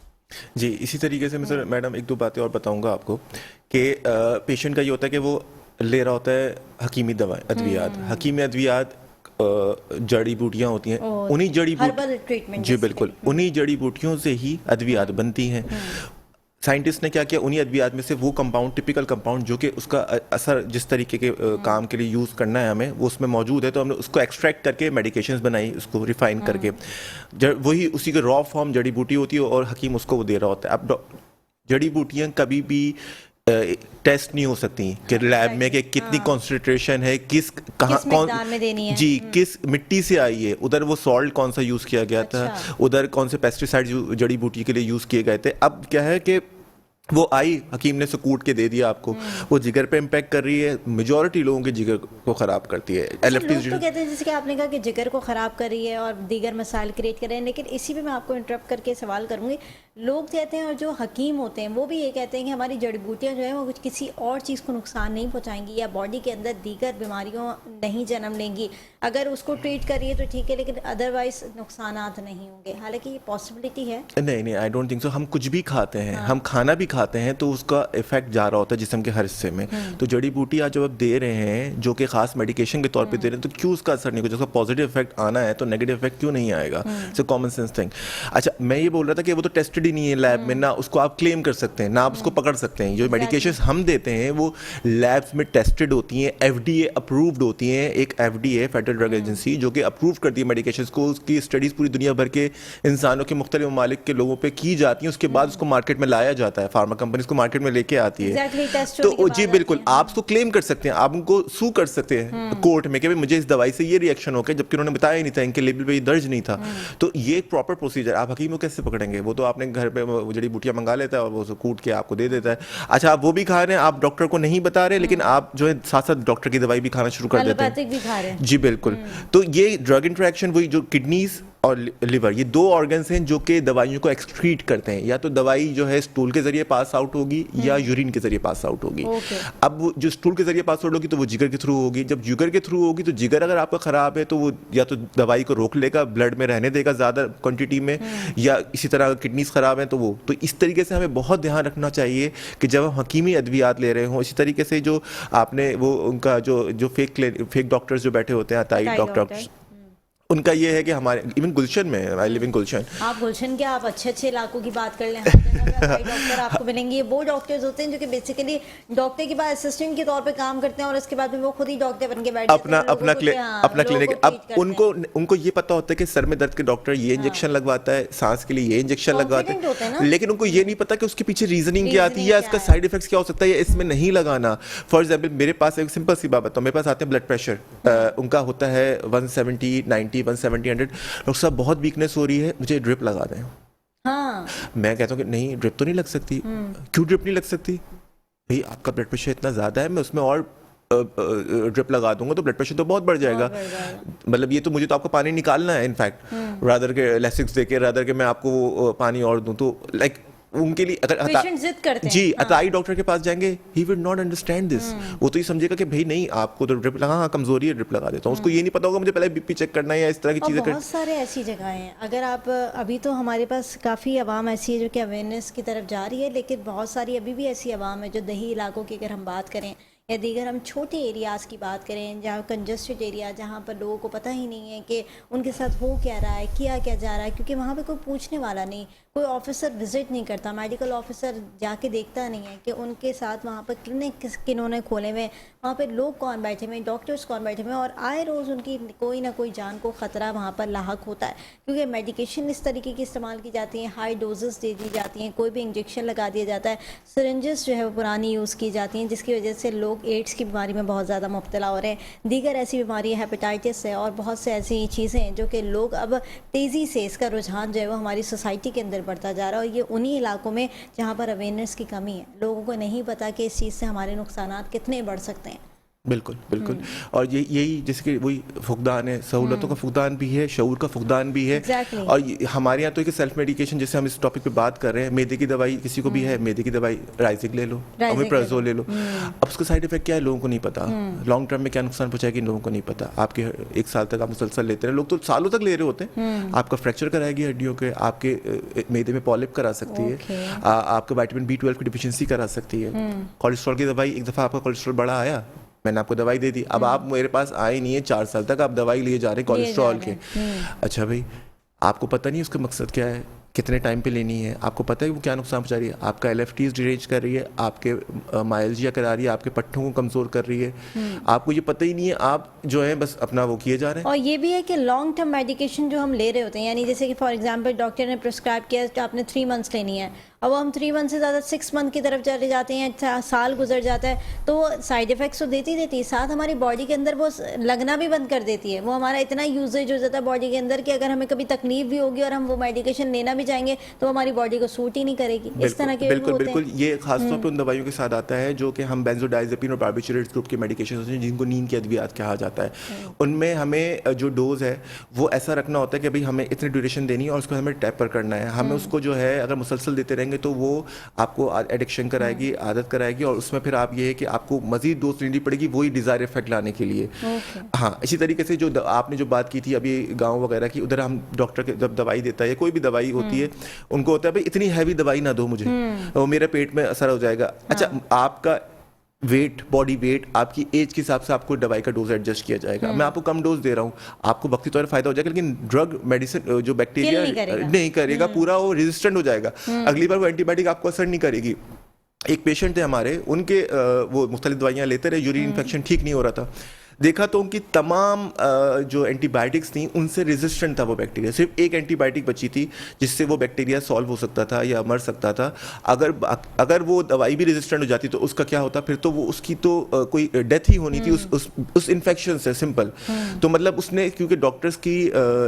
जी, इसी तरीके से मैं सर मैडम एक दो बातें और बताऊंगा आपको कि पेशेंट का ये होता है कि वो ले रहा होता है हकीमी दवा अद्वियात। हकीमी अद्वियात जड़ी बूटियां होती हैं, उन्हीं जड़ी बूटियों, जी बिल्कुल, उन्हीं जड़ी बूटियों से ही अद्वियात बनती हैं। साइंटिस्ट ने क्या किया, उन्हीं अद्वियात में से वो कंपाउंड, टिपिकल कंपाउंड जो कि उसका असर जिस तरीके के काम के लिए यूज़ करना है हमें, वो उसमें मौजूद है, तो हमने उसको एक्सट्रैक्ट करके मेडिकेशंस बनाई, उसको रिफाइन करके, वही उसी के रॉ फॉर्म जड़ी बूटी होती है और हकीम उसको वो दे रहा होता है। अब जड़ी बूटियाँ कभी भी टेस्ट नहीं हो सकती कि लैब में कि कितनी कॉन्सेंट्रेशन है, किस कहाँ कौन में देनी है, जी किस मिट्टी से आई है, उधर वो सॉल्ट कौन सा यूज़ किया गया था, उधर कौन से पेस्टिसाइड जड़ी बूटी के लिए यूज़ किए गए थे। अब क्या है कि वो आई, हकीम ने कूट के दे दिया आपको, वो जिगर पे इम्पैक्ट कर रही है, मेजॉरिटी लोगों के जिगर को ख़राब करती है। लोग तो कहते हैं, जैसे कि आपने कहा कि जिगर को ख़राब कर रही है और दीगर मसाइल क्रिएट कर रहे हैं, लेकिन इसी पे मैं आपको इंटरप्ट करके सवाल करूँगी। लोग कहते हैं, और जो हकीम होते हैं वो भी ये कहते हैं कि हमारी जड़ी बूटियाँ जो है वो कुछ किसी और चीज़ को नुकसान नहीं पहुँचाएंगी, या बॉडी के अंदर दीगर बीमारियों नहीं जन्म लेंगी। अगर उसको ट्रीट करिए तो ठीक है, लेकिन अदरवाइज नुकसानात नहीं होंगे। हालांकि ये पॉसिबिलिटी है। नहीं, आई डोंट थिंक सो। हम कुछ भी खाते हैं, हम खाना भी खाते हैं तो उसका इफेक्ट जा रहा होता है जिस्म के हर हिस्से में। तो जड़ी बूटी आज जब आप दे रहे हैं जो कि खास मेडिकेशन के तौर पे दे रहे हैं, तो क्यों उसका असर नहीं होगा? उसका पॉजिटिव इफेक्ट आना है तो नेगेटिव इफेक्ट क्यों नहीं आएगा? It's a common sense thing. अच्छा, मैं ये बोल रहा था कि वो तो टेस्टेड ही नहीं है लैब में, ना उसको आप क्लेम कर सकते हैं, ना आप उसको पकड़ सकते हैं। जो मेडिकेशन हम देते हैं वो लैब्स में टेस्टेड होती हैं, FDA अप्रूव्ड होती हैं। एक FDA फेडरल ड्रग एजेंसी जो कि अप्रूव करती है मेडिकेशन को, उसकी स्टडीज पूरी दुनिया भर के इंसानों के मुख्तलिफ ममालिक के लोगों पे की जाती हैं, उसके बाद उसको मार्केट में लाया जाता है, फार्मा कंपनी उसको मार्केट में लेके आती है। तो जी बिल्कुल, आप उसको क्लेम कर सकते हैं, आप उनको सू कर सकते हैं कोर्ट में कि भाई मुझे इस दवाई से ये रिएक्शन हो गया, जबकि उन्होंने बताया ही नहीं था, इनके लेबल पे ये दर्ज नहीं था। तो ये एक प्रॉपर प्रोसीजर। आप हकीम को कैसे पकड़ेंगे? वो तो आपने घर पे जड़ी बूटियां मंगा लेता है और वो कूट के आपको दे देता है। अच्छा, आप वो भी खा रहे हैं, आप डॉक्टर को नहीं बता रहे, लेकिन आप जो है साथ साथ डॉक्टर की दवाई भी खाना शुरू कर देते हैं। जी बिल्कुल। तो ये ड्रग इंटरेक्शन, वही जो किडनीज और लिवर, ये दो ऑर्गन्स हैं जो कि दवाइयों को एक्सक्रीट करते हैं। या तो दवाई जो है स्टूल के जरिए पास आउट होगी या यूरिन के जरिए पास आउट होगी। अब जो स्टूल के जरिए पास आउट होगी तो वो जिगर के थ्रू होगी। जब जिगर के थ्रू होगी तो जिगर अगर आपका ख़राब है तो वो या तो दवाई को रोक लेगा, ब्लड में रहने देगा ज़्यादा क्वान्टिटी में, या इसी तरह अगर किडनीज ख़राब है तो वो। तो इस तरीके से हमें बहुत ध्यान रखना चाहिए कि जब हम हकीमी अद्वियात ले रहे हों। इसी तरीके से जो आपने वो उनका जो फेक डॉक्टर्स जो बैठे होते हैं, अताई डॉक्टर्स, उनका ये है कि हमारे इवन गुलशन में, आई लिव इन गुलशन, आप गुलशन क्या, आप अच्छे अच्छे इलाकों की बात कर लें, हर जगह पे भाई डॉक्टर आपको मिलेंगे। वो डॉक्टर्स होते हैं जो कि बेसिकली डॉक्टर के बाद असिस्टेंट के तौर पे काम करते हैं और उसके बाद में वो खुद ही डॉक्टर बन के बैठ जाते हैं, अपना क्लिनिक। अब उनको ये पता होता है कि सर में दर्द के डॉक्टर ये इंजेक्शन लगवाता है, सांस के लिए ये इंजेक्शन लगवाते हैं, लेकिन उनको ये नहीं पता कि उसके पीछे रीजनिंग क्या आती है या इसका साइड इफेक्ट्स क्या हो सकता है या इसमें नहीं लगाना। फॉर एग्जाम्पल मेरे पास एक सिंपल सी बात बताऊँ, मेरे पास आते हैं ब्लड प्रेशर, उनका होता है 170, 90, 170, 100। डॉक्टर साहब बहुत वीकनेस हो रही है, मुझे ड्रिप लगा दें। हाँ। मैं कहता हूँ कि नहीं, ड्रिप तो नहीं लग सकती। क्यों ड्रिप नहीं लग सकती? भाई आपका ब्लड प्रेशर इतना ज़्यादा है, मैं उसमें और ड्रिप लगा दूंगा तो ब्लड प्रेशर तो बहुत बढ़ जाएगा। मतलब ये तो मुझे तो आपको पानी निकालना है इनफैक्ट, रादर के लेसिक्स देके, रादर के मैं आपको वो पानी और दूं। तो लाइक उनके लिए अगर जिद करते हैं, जी अताई डॉक्टर के पास जाएंगे, he will not understand this. वो तो ये समझेगा कि भाई नहीं आपको तो ड्रिप लगा, हाँ कमजोरी है ड्रिप लगा देता हूँ। उसको ये नहीं पता होगा मुझे पहले बीपी चेक करना है या इस तरह की चीजें। बहुत सारे ऐसी जगह हैं, अगर आप अभी तो हमारे पास काफ़ी आवाम ऐसी है जो कि अवेयरनेस की तरफ जा रही है, लेकिन बहुत सारी अभी भी ऐसी आवाम है जो दही इलाकों की अगर हम बात करें या दीगर हम छोटे एरियाज़ की बात करें, जहाँ कंजस्टेड एरिया, जहाँ पर लोगों को पता ही नहीं है कि उनके साथ हो क्या रहा है, किया क्या जा रहा है, क्योंकि वहाँ पे कोई पूछने वाला नहीं, कोई ऑफिसर विजिट नहीं करता, मेडिकल ऑफिसर जाके देखता नहीं है कि उनके साथ वहाँ पर क्लिनिक किन्होंने खोले हुए, वहाँ पे लोग कौन बैठे हुए, डॉक्टर्स कौन बैठे हुए, और आए रोज़ उनकी कोई ना कोई जान को ख़तरा वहाँ पर लाहक होता है, क्योंकि मेडिकेशन इस तरीके की इस्तेमाल की जाती हैं, हाई डोजेस दे दी जाती हैं, कोई भी इंजेक्शन लगा दिया जाता है, सिरिंजेस जो है वो पुरानी यूज़ की जाती हैं, जिसकी वजह से लोग एड्स की बीमारी में बहुत ज़्यादा मुब्तला हो रहे हैं। दीगर ऐसी बीमारी हेपेटाइटिस है और बहुत से ऐसी चीज़ें हैं जो कि लोग अब तेज़ी से इसका रुझान जो है वो हमारी सोसाइटी के अंदर बढ़ता जा रहा है, और ये उन्हीं इलाकों में जहाँ पर अवेयरनेस की कमी है, लोगों को नहीं पता कि इस चीज़ से हमारे नुकसानात कितने बढ़ सकते हैं। बिल्कुल बिल्कुल। और यही जैसे कि वही फुकदान है, सहूलतों का फुकदान भी है, शऊर का फुकदान भी है। और हमारे यहाँ तो एक सेल्फ मेडिकेशन, जैसे हम इस टॉपिक पे बात कर रहे हैं, मैदे की दवाई किसी को भी है, मैदे की दवाई राइजिक ले लो, ओमेप्राजोल ले लो। अब उसका साइड इफेक्ट क्या है लोगों को नहीं पता, लॉन्ग टर्म में क्या नुकसान पहुंचाएगी लोगों को नहीं पता। आपके 1 साल तक आप मुसलसल लेते हैं, लोग तो सालों तक ले रहे होते हैं। आपका फ्रैक्चर कराएगी हड्डियों के, आपके मैदे में पॉलिप करा सकती है, आपका विटामिन B12 की डिफिशियंसी करा सकती है। कोलेस्ट्रॉल की दवाई, एक दफ़ा आपका कोलेस्ट्रॉल बढ़ा आया, मैंने आपको दवाई दे दी, अब आप मेरे पास आए नहीं है 4 साल तक, आप दवाई लिए जा रहे हैं कोलेस्ट्रॉल के। अच्छा भाई, आपको पता नहीं उसका मकसद क्या है, कितने टाइम पे लेनी है, आपको पता है वो क्या नुकसान पहुंचा रही है, आपका LFTs डिरेंज कर रही है, आपके माइल्जिया करा रही है, आपके पट्टों को कमज़ोर कर रही है, आपको ये पता ही नहीं है, आप जो है बस अपना वो किए जा रहे हैं। और ये भी है कि लॉन्ग टर्म मेडिकेशन जो हम ले रहे होते हैं, यानी जैसे कि फॉर एग्जांपल डॉक्टर ने प्रिस्क्राइब किया कि आपने 3 मंथ्स लेनी है, अब हम 3 मंथ से ज़्यादा 6 मंथ की तरफ चले जाते हैं, साल गुजर जाता है, तो वो साइड इफ़ेक्ट्स तो देती है, साथ हमारी बॉडी के अंदर वो लगना भी बंद कर देती है। वो हमारा इतना यूजेज हो जाता है बॉडी के अंदर कि अगर हमें कभी तकलीफ भी होगी और हम वो मेडिकेशन लेना भी चाहेंगे तो हमारी बॉडी को सूट ही नहीं करेगी। इस तरह के बिल्कुल ये खासतौर पर उन दवाइयों के साथ आता है जो कि हम बेंजोडाइजेपिन और बार्बिटरेट्स ग्रुप के मेडिकेशन होते हैं जिनको नींद की अद्वियात कहा जाता है। उनमें हमें जो डोज है वो ऐसा रखना होता है कि भाई हमें इतनी ड्यूरेशन देनी है और उसको हमें टैपर करना है। हमें उसको जो है अगर मुसलसल देते रहेंगे तो वो आपको एडिक्शन कराएगी, आदत कराएगी, और उसमें फिर आप ये है कि आपको मजीद डोज लेनी पड़ेगी वही डिजायर इफेक्ट लाने के लिए। हाँ, इसी तरीके से जो आपने जो बात की थी अभी गाँव वगैरह की, उधर हम डॉक्टर के जब दवाई देता है या कोई भी दवाई होती है उनको होता है भाई इतनी हैवी दवाई ना दो मुझे, वो मेरे पेट में असर हो जाएगा। अच्छा, आपका वेट, बॉडी वेट, आपकी एज के हिसाब से आपको दवाई का डोज एडजस्ट किया जाएगा। मैं आपको कम डोज दे रहा हूँ, आपको वक्ती तौर पर फायदा हो जाएगा, लेकिन ड्रग मेडिसिन जो बैक्टीरिया नहीं करेगा, पूरा वो रेजिस्टेंट हो जाएगा। अगली बार वो एंटीबायोटिक आपको असर नहीं करेगी। एक पेशेंट थे हमारे, उनके वो मुख्तलिफ दवाइयाँ लेते रहे, यूरिन इन्फेक्शन ठीक नहीं हो रहा था, देखा तो उनकी तमाम जो एंटीबायोटिक्स थी उनसे रेजिस्टेंट था वो बैक्टीरिया। सिर्फ एक एंटीबायोटिक बची थी जिससे वो बैक्टीरिया सॉल्व हो सकता था या मर सकता था। अगर वो दवाई भी रेजिस्टेंट हो जाती तो उसका क्या होता, फिर तो वो उसकी तो कोई डेथ ही होनी थी उस इन्फेक्शन से, सिंपल। तो मतलब उसने, क्योंकि डॉक्टर्स की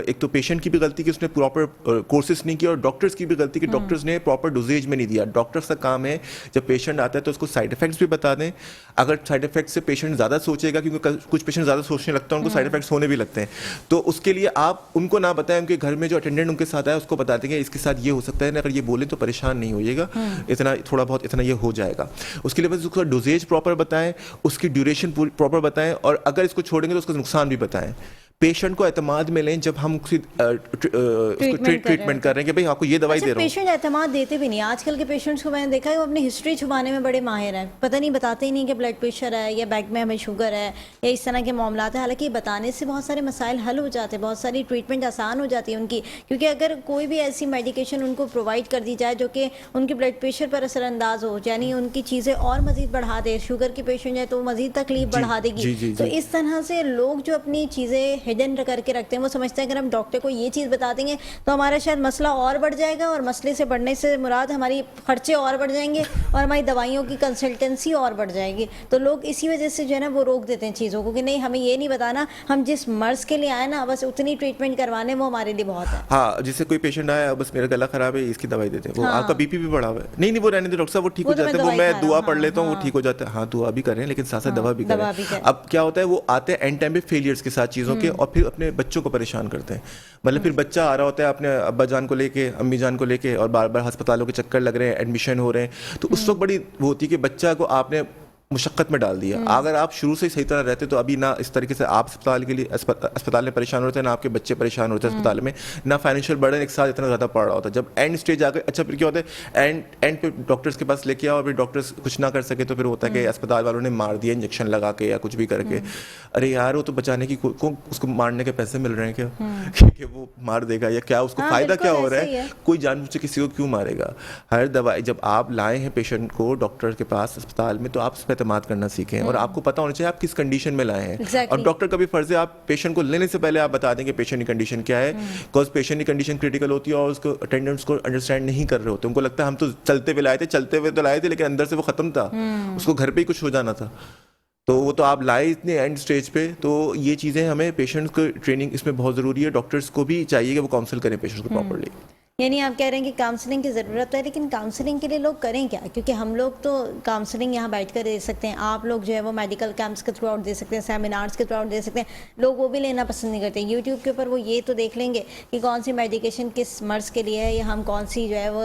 एक तो पेशेंट की भी गलती कि उसने प्रॉपर कोर्सेज नहीं किया, और डॉक्टर्स की भी गलती कि डॉक्टर्स ने प्रॉपर डोजेज में नहीं दिया। डॉक्टर्स का काम है जब पेशेंट आता है तो उसको साइड इफेक्ट्स भी बता दें। अगर साइड इफेक्ट्स से पेशेंट ज़्यादा सोचेगा, क्योंकि कुछ पेशेंट ज़्यादा सोचने लगता है, उनको साइड इफेक्ट्स होने भी लगते हैं, तो उसके लिए आप उनको ना बताएं, उनके घर में जो अटेंडेंट उनके साथ आया उसको बता देंगे इसके साथ ये हो सकता है ना, अगर ये बोले तो परेशान नहीं होइएगा, इतना थोड़ा बहुत इतना ये हो जाएगा। उसके लिए बस उसका डोजेज प्रॉपर बताएं, उसकी ड्यूरेशन प्रॉपर बताएं, और अगर इसको छोड़ेंगे तो उसका नुकसान भी बताएं। पेशेंट को एतमाद में लें जब हम उसकी ट्रीटमेंट कर रहे हैं कि भाई आपको ये दवाई दे रहा हूँ। पेशेंट एतमाद देते भी नहीं। आजकल के पेशेंट्स को मैंने देखा है वो अपनी हिस्ट्री छुपाने में बड़े माहिर हैं, पता नहीं बताते ही नहीं कि ब्लड प्रेशर है या बैक में हमें शुगर है या इस तरह के मामला है। हालांकि बताने से बहुत सारे मसाइल हल हो जाते हैं, बहुत सारी ट्रीटमेंट आसान हो जाती है उनकी, क्योंकि अगर कोई भी ऐसी मेडिकेशन उनको प्रोवाइड कर दी जाए जो कि उनके ब्लड प्रेशर पर असरअंदाज हो, यानी उनकी चीज़ें और मजीद बढ़ा दे, शुगर की पेशेंट है तो मजीद तकलीफ बढ़ा देगी। तो इस तरह से लोग जो अपनी चीज़ें हिडन करके रखते हैं, वो समझते हैं अगर हम डॉक्टर को ये चीज़ बता देंगे तो हमारा शायद मसला और बढ़ जाएगा, और मसले से बढ़ने से मुराद हमारी खर्चे और बढ़ जाएंगे और हमारी दवाइयों की कंसल्टेंसी और बढ़ जाएगी। तो लोग इसी वजह से जो है ना वो रोक देते हैं चीज़ों को कि नहीं हमें ये नहीं बताना, हम जिस मर्ज के लिए आए ना बस उतनी ट्रीटमेंट करवाने वो हमारे लिए बहुत है। हाँ, जिससे कोई पेशेंट आया बस मेरा गला खराब है इसकी दवाई देते हैं, वो आपका बीपी भी बढ़ा हुआ है, नहीं वो रहने दो डॉक्टर साहब वो ठीक हो जाता है, वो मैं दुआ पढ़ लेता हूँ वो ठीक हो जाता है। हाँ दुआ भी करें लेकिन साथ साथ दवा भी करें। अब क्या होता है वो आते हैं एंड टाइम पे फेलियर्स के साथ चीज़ों के, और फिर अपने बच्चों को परेशान करते हैं। मतलब फिर बच्चा आ रहा होता है अपने अब्बा जान को लेके, अम्मी जान को लेके, और बार बार अस्पतालों के चक्कर लग रहे हैं, एडमिशन हो रहे हैं, तो उस वक्त बड़ी वो होती है कि बच्चा को आपने मुशक्क़त में डाल दिया। अगर आप शुरू से ही सही तरह रहते तो अभी ना इस तरीके से आप अस्पताल में परेशान होते हैं, ना आपके बच्चे परेशान होते हैं अस्पताल में, ना फाइनेंशियल बर्डन एक साथ इतना ज़्यादा पड़ रहा होता है। जब एंड स्टेज आ गए, अच्छा फिर क्या होता है एंड पे डॉक्टर्स के पास लेके आओ, और फिर डॉक्टर्स कुछ ना कर सके तो फिर होता है कि अस्पताल वालों ने मार दिया इंजेक्शन लगा के या कुछ भी करके। अरे यार वो तो बचाने की उसको मारने के पैसे मिल रहे हैं क्या कि वो मार देगा, या क्या उसको फ़ायदा क्या हो रहा है? कोई जानबूझ से किसी को क्यों मारेगा? हर दवाई जब आप लाए हैं पेशेंट को डॉक्टर के पास अस्पताल में तो आप उस पर एतमाद करना सीखें, और आपको पता होना चाहिए आप किस कंडीशन में लाए हैं। और डॉक्टर का भी फर्ज है आप पेशेंट को लेने से पहले आप बता दें कि पेशेंट की कंडीशन क्या है, बिकॉज पेशेंट की कंडीशन क्रिटिकल होती है और उसको अटेंडेंट्स को अंडरस्टैंड नहीं कर रहे होते। उनको लगता है हम तो चलते हुए लाए थे लेकिन अंदर से वो खत्म था, उसको घर पे ही कुछ हो जाना था। तो वो तो आप लाए इतने एंड स्टेज पे, तो ये चीज़ें हमें पेशेंट्स को ट्रेनिंग इसमें बहुत ज़रूरी है। डॉक्टर्स को भी चाहिए कि वो काउंसिल करें पेशेंट्स को प्रॉपर्ली। यानी आप कह रहे हैं कि काउंसलिंग की ज़रूरत है, लेकिन काउंसलिंग के लिए लोग करें क्या? क्योंकि हम लोग तो काउंसलिंग यहाँ बैठ कर दे सकते हैं, आप लोग जो है वो मेडिकल कैंप्स के थ्रू आउट दे सकते हैं, सेमिनार्स के थ्रू आउट दे सकते हैं, लोग वो भी लेना पसंद नहीं करते। यूट्यूब के ऊपर वो ये तो देख लेंगे कि कौन सी मेडिकेशन किस मर्ज़ के लिए है, या हम कौन सी जो है वो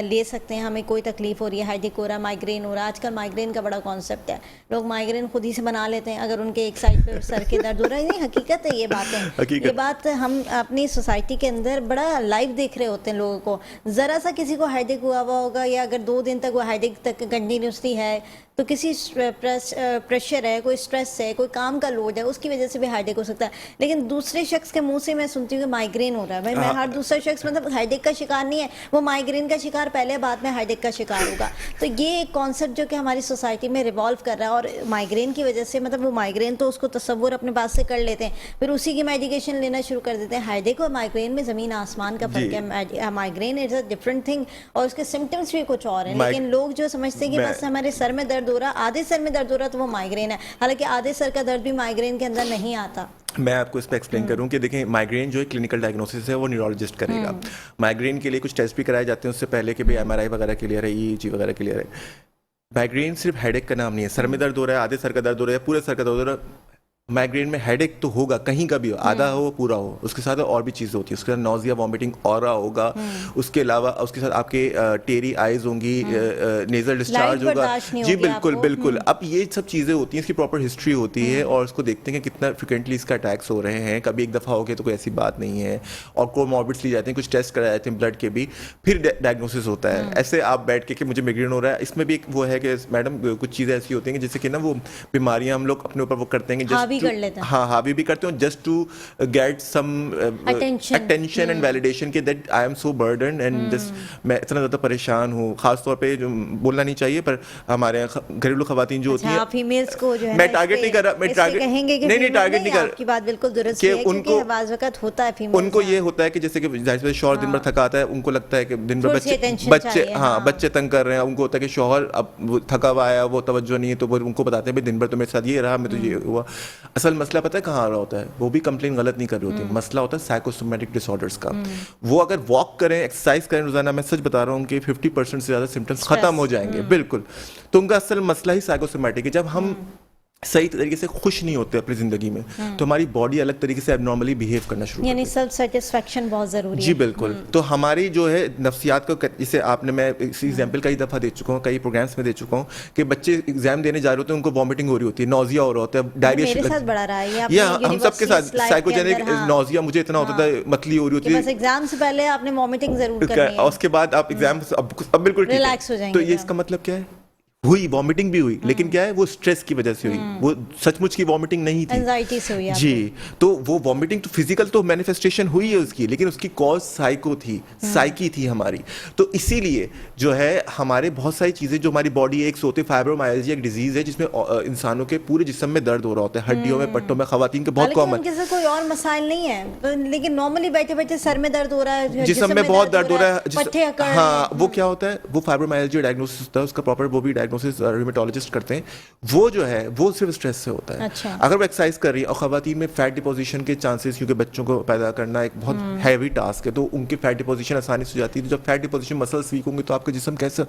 ले सकते हैं, हमें कोई तकलीफ हो रही है, हेडेक हो रहा है, माइग्रेन हो रहा है। आजकल माइग्रेन का बड़ा कॉन्सेप्ट है, लोग माइग्रेन खुद ही से बना लेते हैं अगर उनके एक साइड पर सर के दर्द हो रहा है। नहीं, हकीकत है, ये बात है, ये बात हम अपनी सोसाइटी के अंदर बड़ा लाइव देख रहे होते हैं। लोगों को ज़रा सा किसी को हेडेक हुआ होगा, या अगर 2 दिन तक वो हेडेक तक कंटिन्यूसली है, तो किसी प्रेशर है, कोई स्ट्रेस है, कोई काम का लोड है, उसकी वजह से भी हेडेक हो सकता है। लेकिन दूसरे शख्स के मुंह से मैं सुनती हूँ कि माइग्रेन हो रहा है। भाई मैं हर दूसरा शख्स मतलब हेडेक का शिकार नहीं है, वो माइग्रेन का शिकार पहले बाद में हेडेक का शिकार होगा। तो ये एक कॉन्सेप्ट जो कि हमारी सोसाइटी में रिवॉल्व कर रहा है, और माइग्रेन की वजह से मतलब वो माइग्रेन तो उसको तस्वुर अपने पास से कर लेते हैं, फिर उसी की मेडिकेशन लेना शुरू कर देते हैं। हेडेक और माइग्रेन में ज़मीन आसमान का फर्क है। Migraine is a different thing और उसके सिम्टम्स भी कुछ और हैं, लेकिन लोग जो समझते हैं कि बस हमारे सर में दर्द हो रहा, आधे सर में दर्द हो रहा तो वो माइग्रेन है, हालांकि आधे सर का दर्द भी माइग्रेन के अंदर नहीं आता। मैं आपको इस पर एक्सप्लेन करूं कि देखें, माइग्रेन जो है क्लिनिकल डायग्नोसिस है वो न्यूरोलॉजिस्ट करेगा। माइग्रेन के लिए कुछ टेस्ट भी कराए जाते हैं उससे पहले कि भाई एमआरआई वगैरह क्लियर है, ईईजी वगैरह क्लियर है। माइग्रेन सिर्फ हेडेक का नाम नहीं है। सर में दर्द हो रहा है, आधे सर का दर्द हो रहा है, पूरे सर का दर्द हो रहा है, माइग्रेन में हेडेक तो होगा, कहीं का भी हो, आधा हो पूरा हो, उसके साथ और भी चीज़ें होती है। उसके साथ नॉजिया, वॉमिटिंग, ऑरा होगा, उसके अलावा उसके साथ आपके टेरी आइज होंगी, नेजल डिस्चार्ज होगा। जी बिल्कुल बिल्कुल। अब ये सब चीज़ें होती हैं, इसकी प्रॉपर हिस्ट्री होती है, और उसको देखते हैं कि कितना फ्रिक्वेंटली इसका अटैक्स हो रहे हैं। कभी एक दफ़ा हो गया तो कोई ऐसी बात नहीं है, और कोमॉर्बिड्स ली जाते हैं, कुछ टेस्ट कराए जाते हैं ब्लड के भी, फिर डायग्नोसिस होता है। ऐसे आप बैठ के कि मुझे माइग्रेन हो रहा है, इसमें भी एक वो है कि मैडम कुछ चीज़ें ऐसी होती हैं कि जैसे कि ना वो बीमारियाँ हम लोग अपने ऊपर वो करते हैं कि कर लेते हैं। हाँ हावी भी करते हो just to get some attention and validation कि that I am so burden and just मैं इतना ज़्यादा परेशान हूँ। खासतौर पे जो बोलना नहीं चाहिए पर हमारे घरेलू खवातीन जो होती है, फीमेल्स को जो है मैं टारगेट नहीं कर रहा, मैं टारगेट नहीं टारगेट नहीं कर, आपकी बात बिल्कुल दुरुस्त है कि उनको बाज़ वक़्त होता है फीमेल्स, उनको ये होता है कि जैसे कि जाहिर से शौहर दिन भर थका आता है, उनको लगता है कि दिन भर बच्चे तंग कर रहे हैं, उनको होता है कि शौहर अब थका हुआ आया, वो तवज्जो नहीं है, तो वो उनको बताते हैं भाई दिन भर तो मेरे साथ ये रहा, मैं तो ये हुआ। असल मसला पता है कहाँ आ रहा होता है, वो भी कंप्लेन गलत नहीं कर रही होती, मसला होता है साइकोसोमैटिक डिसऑर्डर्स का। वो अगर वॉक करें, एक्सरसाइज करें रोजाना, मैं सच बता रहा हूँ कि 50% से ज़्यादा सिम्टम्स खत्म हो जाएंगे बिल्कुल। तो उनका असल मसला ही साइकोसोमैटिक है। जब हम सही तरीके से खुश नहीं होते अपनी ज़िंदगी में, तो हमारी बॉडी अलग तरीके से एबनॉर्मली बिहेव करना शुरू यानी करती है। सेल्फ सेटिस्फेक्शन बहुत ज़रूरी जी है। बिल्कुल। तो हमारी जो है नफ्सियात को जैसे आपने, मैं इस एग्जाम्पल कई दफ़ा दे चुका हूँ, कई प्रोग्राम्स में दे चुका हूँ कि बच्चे एग्जाम देने जा रहे होते हैं, उनको वॉमिटिंग हो रही होती है, नोजिया हो रहा होता है, डायरिया। मेरे साथ बड़ा रहा है ये, या हम सबके साथ साइकोजेनिक नोजिया, मुझे इतना होता था, मतली हो रही होती बस है। एग्जाम से पहले आपने वॉमिटिंग जरूर करनी है, और उसके बाद आप एग्जाम अब बिल्कुल ठीक है। रिलैक्स हो जाएंगे। तो ये इसका मतलब क्या है? हुई वॉमिटिंग भी हुई, लेकिन क्या है, वो स्ट्रेस की वजह से हुई, वो सचमुच की वॉमिटिंग नहीं थी, एंजाइटी से हुई आपको। जी। तो वो वॉमिटिंग तो फिजिकल तो मैनिफेस्टेशन हुई है उसकी, लेकिन उसकी कॉज साइको थी, साइकी थी हमारी। तो इसीलिए जो है हमारे बहुत सारी चीज़ें जो हमारी बॉडी, एक सोते फाइब्रोमाइल्जिया एक डिजीज है जिसमें इंसानों के पूरे जिस्म में दर्द हो रहा होता है, हड्डियों में, पट्टों में, खवातीन के बहुत कॉमन। उनके साथ कोई और मसाइल नहीं है, तो लेकिन नॉर्मली बैठे बैठे सर में दर्द हो रहा है, जिस्म में बहुत दर्द हो रहा है, पट्टे अकड़ रहे हाँ, हैं। वो क्या होता है, वो फाइब्रोमाइल्जिया डायग्नोसिस होता है, उसका प्रॉपर वो भी डायग्नोसिस रूमेटोलॉजिस्ट करते हैं। वो जो है वो सिर्फ स्ट्रेस से होता है। अच्छा। अगर वो एक्सरसाइज कर रही है, और खवातीन में फैट डिपोजिशन के चांसेस, क्योंकि बच्चों को पैदा करना एक बहुत हैवी टास्क है, तो उनकी फैट डिपोजिशन आसानी से हो जाती है। तो जब फैट डिपोजिशन मसल्स वीक होंगे तो आपका जिस्म कैसा,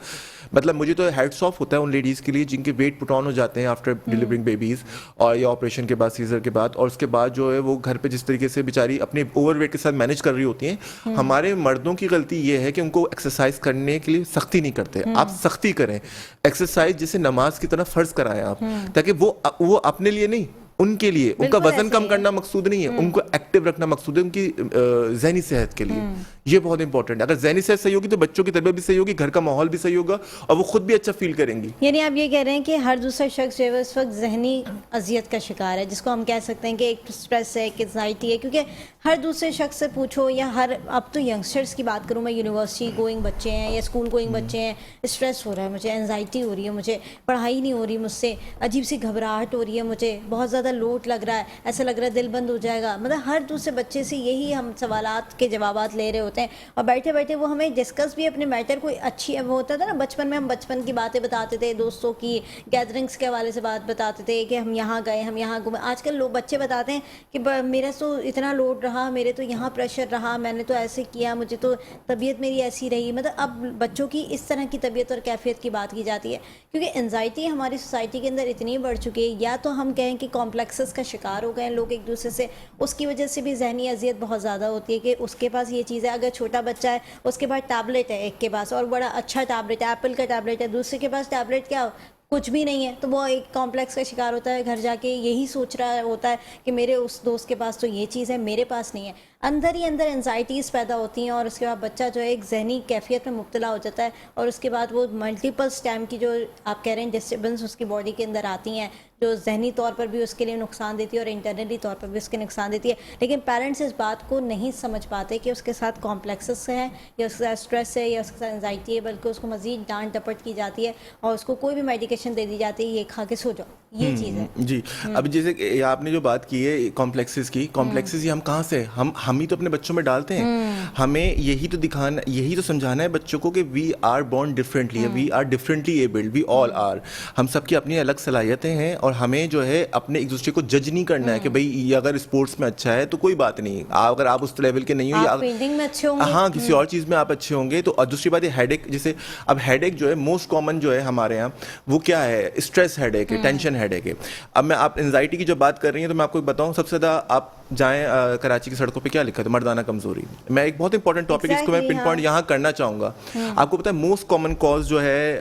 मतलब मुझे तो हेड्स ऑफ होता है उन लेडीज़ के लिए जिनके वेट पुट ऑन हो जाते हैं आफ्टर डिलीवरिंग बेबीज़, और या ऑपरेशन के बाद, सीजर के बाद, और उसके बाद जो है वो घर पे जिस तरीके से बेचारी अपने ओवरवेट के साथ मैनेज कर रही होती हैं। हमारे मर्दों की गलती ये है कि उनको एक्सरसाइज करने के लिए सख्ती नहीं करते। आप सख्ती करें, एक्सरसाइज जैसे नमाज की तरह फर्ज कराएं आप, ताकि वो अपने लिए नहीं, उनके लिए, उनका बिल्कुल वजन ऐसे कम ही करना मकसूद नहीं है, उनको एक्टिव रखना मकसूद है, उनकी जहनी सेहत के लिए। ये बहुत इंपॉर्टेंट है। अगर जहनी सेहत सही होगी तो बच्चों की तरबियत भी सही होगी, घर का माहौल भी सही होगा, और वो खुद भी अच्छा फील करेंगी। यानी आप ये कह रहे हैं कि हर दूसरा शख्स जो है इस वक्त जहनी अजियत का शिकार है, जिसको हम कह सकते हैं कि एक स्ट्रेस है, एक एंजाइटी है, क्योंकि हर दूसरे शख्स से पूछो, या हर, अब तो यंगस्टर्स की बात करूँ मैं, यूनिवर्सिटी गोइंग बच्चे हैं या स्कूल गोइंग बच्चे हैं, स्ट्रेस हो रहा है मुझे, एंजाइटी हो रही है मुझे, पढ़ाई नहीं हो रही मुझसे, अजीब सी घबराहट हो रही है मुझे, बहुत ज़्यादा लोड लग रहा है, ऐसा लग रहा है दिल बंद हो जाएगा। मतलब हर दूसरे बच्चे से यही हम सवालात के जवाबात ले रहे होते हैं, और बैठे बैठे वो हमें डिस्कस भी अपने मैटर, कोई अच्छी, वो होता था ना बचपन में, हम बचपन की बातें बताते थे, दोस्तों की गैदरिंग्स के हवाले से बात बताते थे कि हम यहाँ गए, हम यहाँ घूमे। आजकल लोग बच्चे बताते हैं कि मेरा तो इतना लोड रहा, मेरे तो यहाँ प्रेशर रहा, मैंने तो ऐसे किया, मुझे तो तबीयत मेरी ऐसी रही। मतलब अब बच्चों की इस तरह की तबीयत और कैफियत की बात की जाती है, क्योंकि एंजाइटी हमारी सोसाइटी के अंदर इतनी बढ़ चुकी है, या तो हम कहें कि कॉम्प्लेक्सेस का शिकार हो गए लोग एक दूसरे से, उसकी वजह से भी जहनी अजियत बहुत ज़्यादा होती है कि उसके पास ये चीज़ है। अगर छोटा बच्चा है, उसके पास टैबलेट है एक के पास, और बड़ा अच्छा टैबलेट है, एप्पल का टैबलेट है, दूसरे के पास टैबलेट क्या कुछ भी नहीं है, तो वो एक कॉम्प्लेक्स का शिकार होता है, घर जाके यही सोच रहा होता है कि मेरे उस दोस्त के पास तो ये चीज़ है, मेरे पास नहीं है। अंदर ही अंदर एंजाइटीज़ पैदा होती हैं, और उसके बाद बच्चा जो है एक जहनी कैफियत में मुब्तला हो जाता है, और उसके बाद वो मल्टीपल स्टैम की जो आप कह रहे हैं डिस्टर्बेंस उसकी बॉडी के अंदर आती हैं, जो जहनी तौर पर भी उसके लिए नुकसान देती है और इंटरनली तौर पर भी उसके नुकसान देती है। लेकिन पेरेंट्स इस बात को नहीं समझ पाते कि उसके साथ कॉम्प्लेक्सेस हैं, या उसके साथ स्ट्रेस है, या उसके साथ एंजाइटी है, बल्कि उसको मज़ीद डांट डपट की जाती है, और उसको कोई भी मेडिकेशन दे दी जाती है, ये खा के सो जाओ, ये चीज़ है। जी। अब जैसे कि आपने जो बात की है कॉम्प्लेक्सेस की, कॉम्प्लेक्सेस ये हम कहाँ से, हम ही तो अपने बच्चों में डालते हैं। हमें यही तो दिखाना, यही तो समझाना है बच्चों को कि we are born differently, we are differently abled, we all are. हम सबकी अपनी अलग सलाहियतें हैं, और हमें जो है अपने एक दूसरे को जज नहीं करना है कि भाई ये अगर स्पोर्ट्स में अच्छा है तो कोई बात नहीं, अगर आप उस लेवल के नहीं हो, या पेंटिंग में अच्छे होंगे, हाँ किसी और चीज़ में आप अच्छे होंगे तो। और दूसरी बात ये हेडेक, जैसे अब हेडेक जो है मोस्ट कॉमन जो है हमारे यहाँ, वो क्या है, स्ट्रेस हेडेक है, टेंशन हेडेक है। अब मैं, आप एंजाइटी की जो बात कर रही हैं, तो मैं आपको बताऊँ, सबसे ज़्यादा आप जाएं कराची की सड़कों पे क्या लिखा है, मर्दाना कमजोरी। मैं एक बहुत इंपॉर्टेंट टॉपिक इसको मैं पिन पॉइंट यहाँ करना चाहूँगा। आपको पता है मोस्ट कॉमन कॉज जो है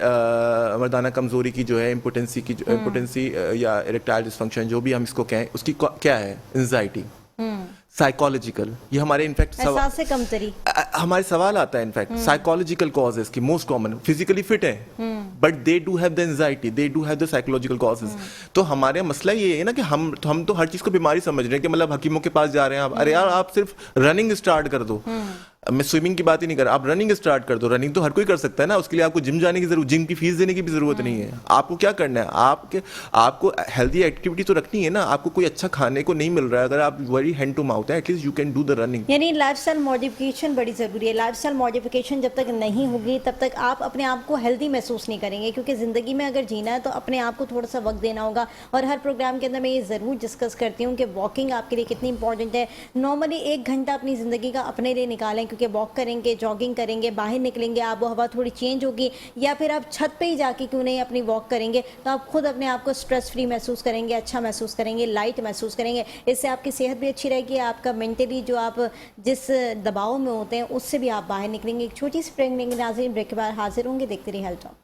मर्दाना कमजोरी की जो है, इम्पोटेंसी या इरेक्टाइल डिसफंक्शन, जो भी हम इसको कहें, उसकी क्या है, एंजाइटी, साइकोलॉजिकल। ये हमारे इनफैक्ट एहसास से कमतरी, हमारे सवाल आता है इनफैक्ट साइकोलॉजिकल कॉजेज की, मोस्ट कॉमन। फिजिकली फिट है but they do have the anxiety, they do have the psychological causes. तो हमारे मसला ये है ना कि हम तो हर चीज को बीमारी समझ रहे हैं, कि मतलब हकीमों के पास जा रहे हैं आप, अरे यार आप सिर्फ रनिंग स्टार्ट कर दो। मैं स्विमिंग की बात ही नहीं कर रहा, आप रनिंग स्टार्ट कर दो। रनिंग तो हर कोई कर सकता है ना, उसके लिए आपको जिम जाने की जरूरत, जिम की फीस देने की भी जरूरत नहीं है। आपको क्या करना है, आपको हेल्दी एक्टिविटी तो रखनी है ना। आपको कोई अच्छा खाने को नहीं मिल रहा है, अगर आप वेरी हैंड टू माउथ है, at least you can do the running. यानी लाइफस्टाइल मॉडिफिकेशन बड़ी ज़रूरी है। लाइफस्टाइल मॉडिफिकेशन जब तक नहीं होगी तब तक आप अपने आप को हेल्दी महसूस नहीं करेंगे, क्योंकि ज़िंदगी में अगर जीना है तो अपने आप को थोड़ा सा वक्त देना होगा। और हर प्रोग्राम के अंदर मैं ये ज़रूर डिस्कस करती हूँ कि वॉकिंग आपके लिए कितनी इंपॉर्टेंट है। नॉर्मली 1 घंटा अपनी ज़िंदगी का अपने लिए निकालें, क्योंकि वॉक करेंगे, जॉगिंग करेंगे, बाहर निकलेंगे, आबो हवा थोड़ी चेंज होगी, या फिर आप छत पे ही जाके क्यों नहीं अपनी वॉक करेंगे, तो आप खुद अपने आप को स्ट्रेस फ्री महसूस करेंगे, अच्छा महसूस करेंगे, लाइट महसूस करेंगे। इससे आपकी सेहत भी अच्छी रहेगी, आपका मेंटली जो आप जिस दबाव में होते हैं उससे भी आप बाहर निकलेंगे। एक छोटी सी ब्रेक लेंगे नाज़रीन, ब्रेक के बाद हाजिर होंगे, देखते रहिए हेल्थ टॉक।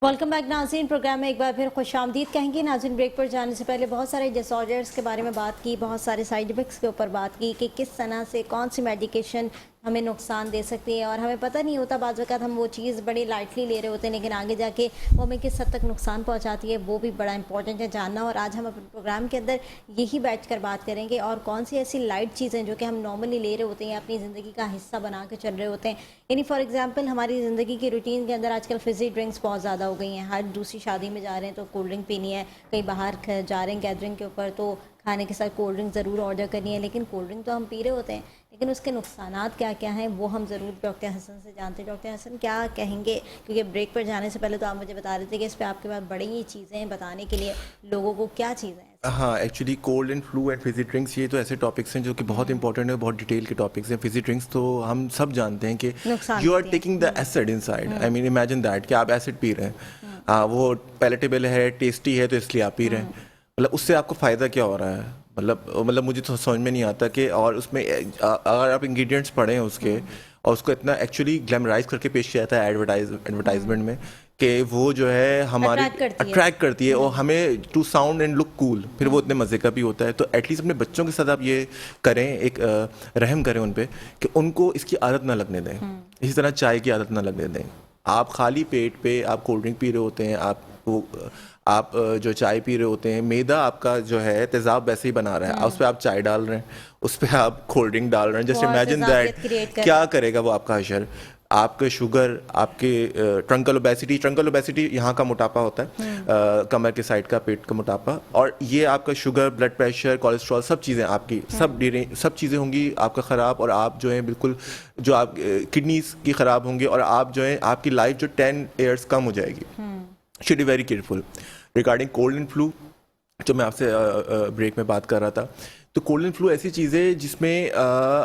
वेलकम बैक नाज़रीन, प्रोग्राम में एक बार फिर खुशामदीद कहेंगे। नाज़रीन, ब्रेक पर जाने से पहले बहुत सारे डिसऑर्डर्स के बारे में बात की, बहुत सारे साइड इफ़ेक्ट्स के ऊपर बात की कि किस तरह से कौन सी मेडिकेशन हमें नुकसान दे सकती है, और हमें पता नहीं होता, बाज़ वक़्त हम वो चीज़ बड़ी लाइटली ले रहे होते हैं, लेकिन आगे जाके वो हमें किस हद तक नुकसान पहुंचाती है वो भी बड़ा इंपॉर्टेंट है जानना। और आज हम अपने प्रोग्राम के अंदर यही बैठ कर बात करेंगे, और कौन सी ऐसी लाइट चीज़ें जो कि हम नॉर्मली ले रहे होते हैं, अपनी ज़िंदगी का हिस्सा बना के चल रहे होते हैं। यानी फॉर एग्जाम्पल हमारी ज़िंदगी की रूटीन के अंदर आजकल फिज़ी ड्रिंक्स बहुत ज़्यादा हो गई हैं। हर दूसरी शादी में जा रहे हैं तो कोल्ड ड्रिंक पीनी है, कहीं बाहर जा रहे हैं गैदरिंग के ऊपर तो खाने के साथ कोल्ड ड्रिंक ज़रूर ऑर्डर करनी है, लेकिन कोल्ड ड्रिंक तो हम पी रहे होते हैं, लेकिन उसके नुकसानात क्या क्या हैं वो हम ज़रूर डॉक्टर हसन से जानते हैं। डॉक्टर हसन क्या कहेंगे, क्योंकि ब्रेक पर जाने से पहले तो आप मुझे बता रहे थे कि इस पर आपके पास बड़ी ही चीज़ें बताने के लिए, लोगों को क्या चीज़ें हैं। हाँ, actually cold and flu and Fiji drinks ये तो ऐसे टॉपिक्स हैं जो कि बहुत इंपॉर्टेंट है, बहुत डिटेल के टॉपिक्स हैं। फिजी ड्रिंक्स तो हम सब जानते हैं कि you are taking the acid inside. I mean imagine that कि आप एसिड पी रहे हैं, वो पैलेटेबल है, टेस्टी है, तो इसलिए आप पी रहे हैं। मतलब उससे आपको फ़ायदा क्या हो रहा है? मतलब मुझे तो समझ में नहीं आता कि, और उसमें अगर आप इंग्रेडिएंट्स पढ़ें उसके, और उसको इतना एक्चुअली ग्लैमराइज करके पेश किया जाता है एडवर्टाइजमेंट में कि वो जो है हमारी अट्रैक्ट करती है और हमें to sound and look cool, फिर वो इतने मज़े का भी होता है। तो एटलीस्ट अपने बच्चों के साथ आप ये करें, एक रहम करें उन पे कि उनको इसकी आदत ना लगने दें। इसी तरह चाय की आदत ना लगने दें। आप खाली पेट पे आप कोल्ड ड्रिंक पी रहे होते हैं, आप जो चाय पी रहे होते हैं, मैदा आपका जो है तेज़ाब वैसे ही बना रहा है, उस पर आप चाय डाल रहे हैं, उस पर आप कोल्ड ड्रिंक डाल रहे हैं। जस्ट इमेजिन दैट, क्या करेगा वो आपका हशर, आपके शुगर, आपके ट्रंकल ओबेसिटी यहाँ का मोटापा होता है, कमर के साइड का, पेट का मोटापा, और ये आपका शुगर, ब्लड प्रेशर, कोलेस्ट्रॉल, सब चीज़ें आपकी सब चीज़ें होंगी आपका ख़राब, और आप जो है बिल्कुल जो आप किडनीज की ख़राब होंगी, और आप जो है आपकी लाइफ जो 10 ईयर्स कम हो जाएगी। Should be very careful regarding cold and flu, जो मैं आपसे ब्रेक में बात कर रहा था। तो कोल्ड एंड फ्लू ऐसी चीज़ है जिसमें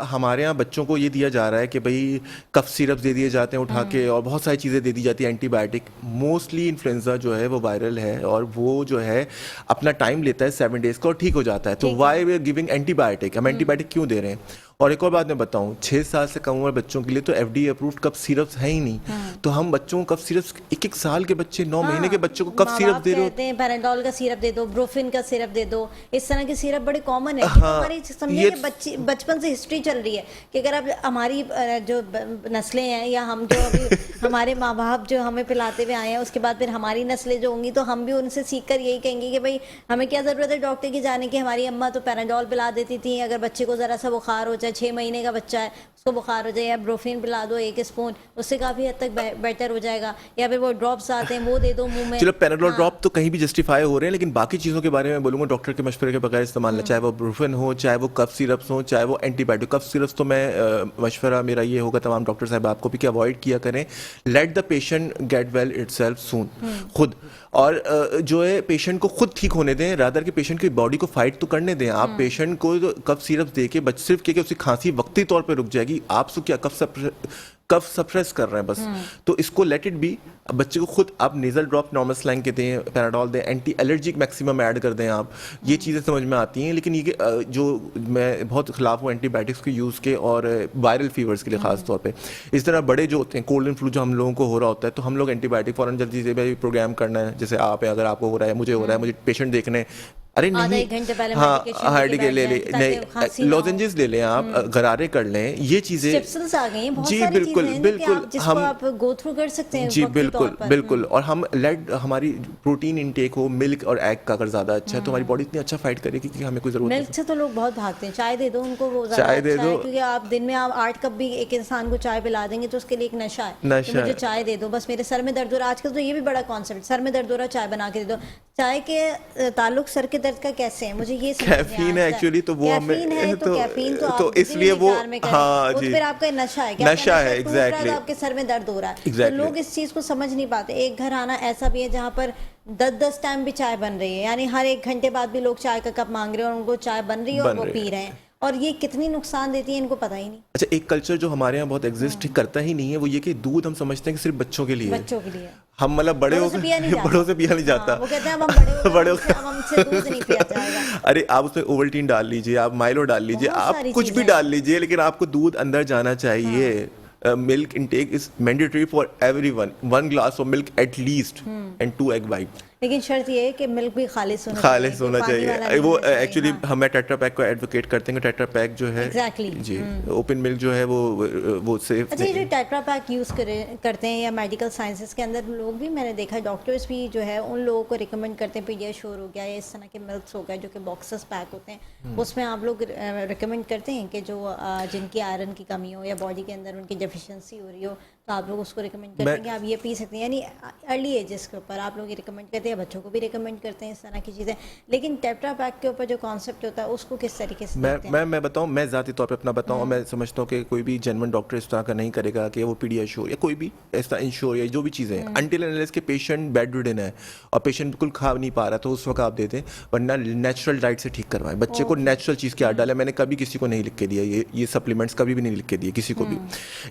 हमारे यहाँ बच्चों को ये दिया जा रहा है कि भाई कफ सिरप दे दिए जाते हैं उठा के, और बहुत सारी चीज़ें दे दी जाती है, एंटीबायोटिक। मोस्टली इन्फ्लुएंजा जो है वो वायरल है, और वो जो है अपना टाइम लेता है 7 डेज़ का, और ठीक हो जाता है। तो why we are giving antibiotic, हम एंटीबायोटिक क्यों दे रहे हैं? और एक और बात मैं बताऊं, 6 साल से कम उम्र बच्चों के लिए तो FDA अप्रूव्ड कफ सिरप्स है ही नहीं। तो हम बच्चों को कफ सिरप्स, 1-1 साल के बच्चे, 9 महीने के बच्चों को कफ सिरप दे रहे होते हैं। पैराडोल का सिरप दे दो, ब्रोफिन का सिरप दे दो, इस तरह के सिरप बड़े कॉमन है। हमारी समझिए कि बचपन से हिस्ट्री चल रही है कि अगर आप हमारी जो नस्लें हैं, या हम जो अभी हमारे माँ बाप जो हमें पिलाते हुए आए हैं, उसके बाद फिर हमारी नस्लें जो होंगी, तो हम भी उनसे सीख कर यही कहेंगे कि भाई हमें क्या ज़रूरत है डॉक्टर की जाने की, हमारी अम्मा तो पैराडोल पिला देती थी। अगर बच्चे को ज़रा सा बुखार हो जाए, 6 महीने का बच्चा है, उसको बुखार हो जाए, या ब्रोफिन पिला दो 1 स्पून, उससे काफ़ी हद तक बेटर हो जाएगा। या फिर वो ड्रॉप्स आते हैं वो दे दो मुंह में। चलो पैराडोल ड्रॉप तो कहीं भी जस्टिफाई हो रहे हैं, लेकिन बाकी चीज़ों के बारे में बोलूँगा डॉक्टर के मशवरे के बगैर इस्तेमाल ना, चाहे वो ब्रोफिन हो, चाहे वो कफ सिरप्स हो, चाहे वो एंटीबायोटिक। कफ सिरप्स तो मैं मशवरा मेरा ये होगा तमाम डॉक्टर साहब आपको भी कि अवॉइड किया करें। Let the patient get well itself soon, खुद, और जो है पेशेंट को खुद ठीक होने दें, रादर कि पेशेंट की बॉडी को फाइट तो करने दें। आप पेशेंट को कफ सिरप दे के सिर्फ कि उसकी खांसी वक्ती तौर पे रुक जाएगी, आप उसको क्या कफ सप्रेस कर रहे हैं बस। तो इसको लेट इट बी। बच्चे को खुद आप नेजल ड्रॉप नॉर्मल स्लैंग के दें, पैराडोल दें, एंटी एलर्जिक मैक्सिमम ऐड कर दें आप, ये चीज़ें समझ में आती हैं। लेकिन ये जो मैं बहुत खिलाफ हूँ एंटीबायोटिक्स के यूज़ के, और वायरल फीवर्स के लिए खास तौर पे। इस तरह बड़े जो होते हैं कोल्ड एंड फ्लू जो हम लोगों को हो रहा होता है, तो हम लोग एंटीबायोटिक फ़ौरन जल्दी से भाई प्रोग्राम करना है, जैसे आप है, अगर आपको हो रहा है, मुझे हो रहा है, मुझे पेशेंट देखने, अरे नहीं, हाँ ले नहीं, लॉजेंजेस ले लें आप, गरारे कर लें, ये चीज़ें आ गई हैं, बहुत जी सारी बिल्कुल बिल्कुल, हम आप गो थ्रू कर सकते हैं जी बिल्कुल। और हम लेट हमारी प्रोटीन इनटेक हो मिल्क और एग का अगर ज़्यादा अच्छा है, तो हमारी बॉडी इतनी अच्छा फाइट करेगी कि हमें कोई ज़रूरत नहीं। मिल्क से तो लोग बहुत भागते हैं, चाय दे दो उनको, वो चाय दे दो, क्योंकि आप दिन में आप 8 कप भी एक इंसान को चाय पिला देंगे तो उसके लिए एक नशा है, मुझे चाय दे दो, बस मेरे सर में दर्द हो रहा है। आजकल तो ये भी बड़ा कॉन्सेप्ट, सर में दर्द हो रहा है चाय बना के दे दो। चाय के ताल्लुक सर के दर्द का कैसे है, मुझे ये समझ नहीं कैफीन है आता। एक्चुअली, तो वो हमें कैफीन है तो कैफीन तो आप तो किसी इसलिए भी वो मकदार में करें, हाँ वो तो जी फिर आपका नशा है, क्या नशा है टूट रहा है एग्जैक्टली तो आपके सर में दर्द हो रहा है। तो Exactly. लोग इस चीज को समझ नहीं पाते। एक घर आना ऐसा भी है जहाँ पर 10-10 टाइम भी चाय बन रही है, यानी हर 1 घंटे बाद भी लोग चाय का कप मांग रहे हैं और उनको चाय बन रही है और बन वो रही पी रहे हैं, और ये कितनी नुकसान देती है इनको पता ही नहीं। अच्छा, एक कल्चर जो हमारे यहाँ बहुत एग्जिस्ट करता ही नहीं है, वो ये कि दूध हम समझते हैं कि सिर्फ बच्चों के लिए है। बच्चों के लिए हम मतलब बड़े हो बड़ों से पिया नहीं जाता। बड़ों से पिया नहीं जाता। हाँ, वो कहते हैं अब हम बड़े हो गए, बड़े हो हमसे- अब हमसे दूध नहीं पिया जाएगा। अरे आप उसमें ओवल्टीन डाल लीजिए, आप माइलो डाल लीजिए, बहुत आप सारी कुछ भी चीजें डाल लीजिए, लेकिन आपको दूध अंदर जाना चाहिए। Milk intake is mandatory for everyone, 1 glass of milk at least and 2 egg white. लेकिन शर्त ये है कि मिल्क भी खालिस होना खालिस होना पानी वाला चाहिए। नहीं वो होना चाहिए, एक्चुअली हाँ। हमें टेट्रा पैक को एडवोकेट करते हैं। टेट्रा पैक जो है Exactly. जी, ओपन मिल्क जो है वो सेफ अच्छा, ये जो टेट्रा पैक यूज़ करते हैं या मेडिकल साइंसेस के अंदर लोग भी, मैंने देखा डॉक्टर्स भी जो है उन लोगों को रिकमेंड करते हैं, पीडियाश्योर हो गया या इस तरह के मिल्क्स हो गए जो कि बॉक्सेस पैक होते हैं, उसमें आप लोग रिकमेंड करते हैं कि जो जिनकी आयरन की कमी हो या बॉडी के अंदर उनकी डेफिशिएंसी हो रही हो, तो आप लोग उसको रिकमेंड करते हैं कि आप ये पी सकते हैं, यानी अर्ली एजेस के ऊपर आप लोग ये रिकमेंड करते हैं, बच्चों को भी रिकमेंड करते हैं इस तरह की चीज़ें। लेकिन टेट्रा पैक के ऊपर जो कॉन्सेप्ट होता है उसको किस तरीके से देखते हैं? मैं बताऊं, मैं ज़ाती तौर पे अपना बताऊं, मैं समझता हूं कि कोई भी जेन्युइन डॉक्टर इस तरह का नहीं करेगा कि वो पीडियाश्योर या कोई भी ऐसा इंश्योर या जो भी चीज़ें हैं, अनटिल एंड अनलेस के पेशेंट बेड रिडन है और पेशेंट बिल्कुल खा नहीं पा रहा, तो उस वक्त आप देते हैं, वरना नेचुरल डाइट से ठीक करवाएं बच्चे को। नेचुरल चीज़ क्या डालें, मैंने कभी किसी को नहीं लिख के दिया ये सप्लीमेंट्स कभी भी नहीं लिख के दिए किसी को भी।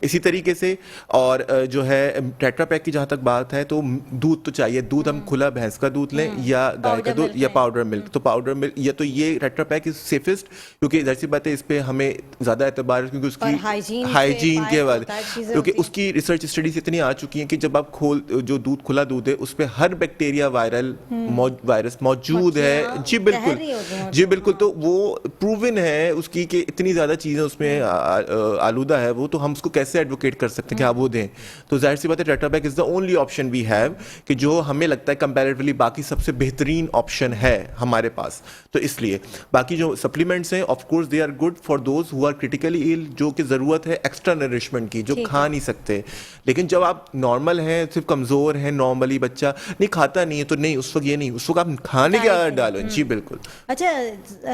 इसी तरीके से और जो है टेट्रा पैक की जहाँ तक बात है, तो दूध तो चाहिए। दूध हम खुला भैंस का दूध लें या गाय का दूध या पाउडर मिल्क, तो पाउडर मिल्क या तो ये टेट्रा पैक इज सेफेस्ट, क्योंकि जाहिर सी बात है इस पे हमें ज़्यादा एतबार है, क्योंकि उसकी हाइजीन के बाद, क्योंकि उसकी रिसर्च स्टडीज इतनी आ चुकी हैं कि जब आप जो दूध खुला दूध है उस पर हर बैक्टीरिया वायरस मौजूद है। जी बिल्कुल, जी बिल्कुल। तो वो प्रूवन है उसकी कि इतनी ज़्यादा चीज़ें उसमें आलूदा है वो, तो हम उसको कैसे एडवोकेट कर सकते हैं कि आप वो दें। तो जाहिर सी बात है Tetra Pak is the only option we have, कि जो हमें लगता है कंपैरेटिवली बाकी सबसे बेहतरीन ऑप्शन है हमारे पास। तो इसलिए बाकी जो सप्लीमेंट्स हैं of course they are good for those who are critically ill, जो कि ज़रूरत है एक्स्ट्रा नरिशमेंट की, जो खा नहीं सकते। लेकिन जब आप नॉर्मल हैं, सिर्फ कमज़ोर हैं, नॉर्मली बच्चा नहीं खाता नहीं है, तो नहीं उस वक्त ये नहीं, उस वक्त आप खाने की आदत डालो। जी बिल्कुल। अच्छा,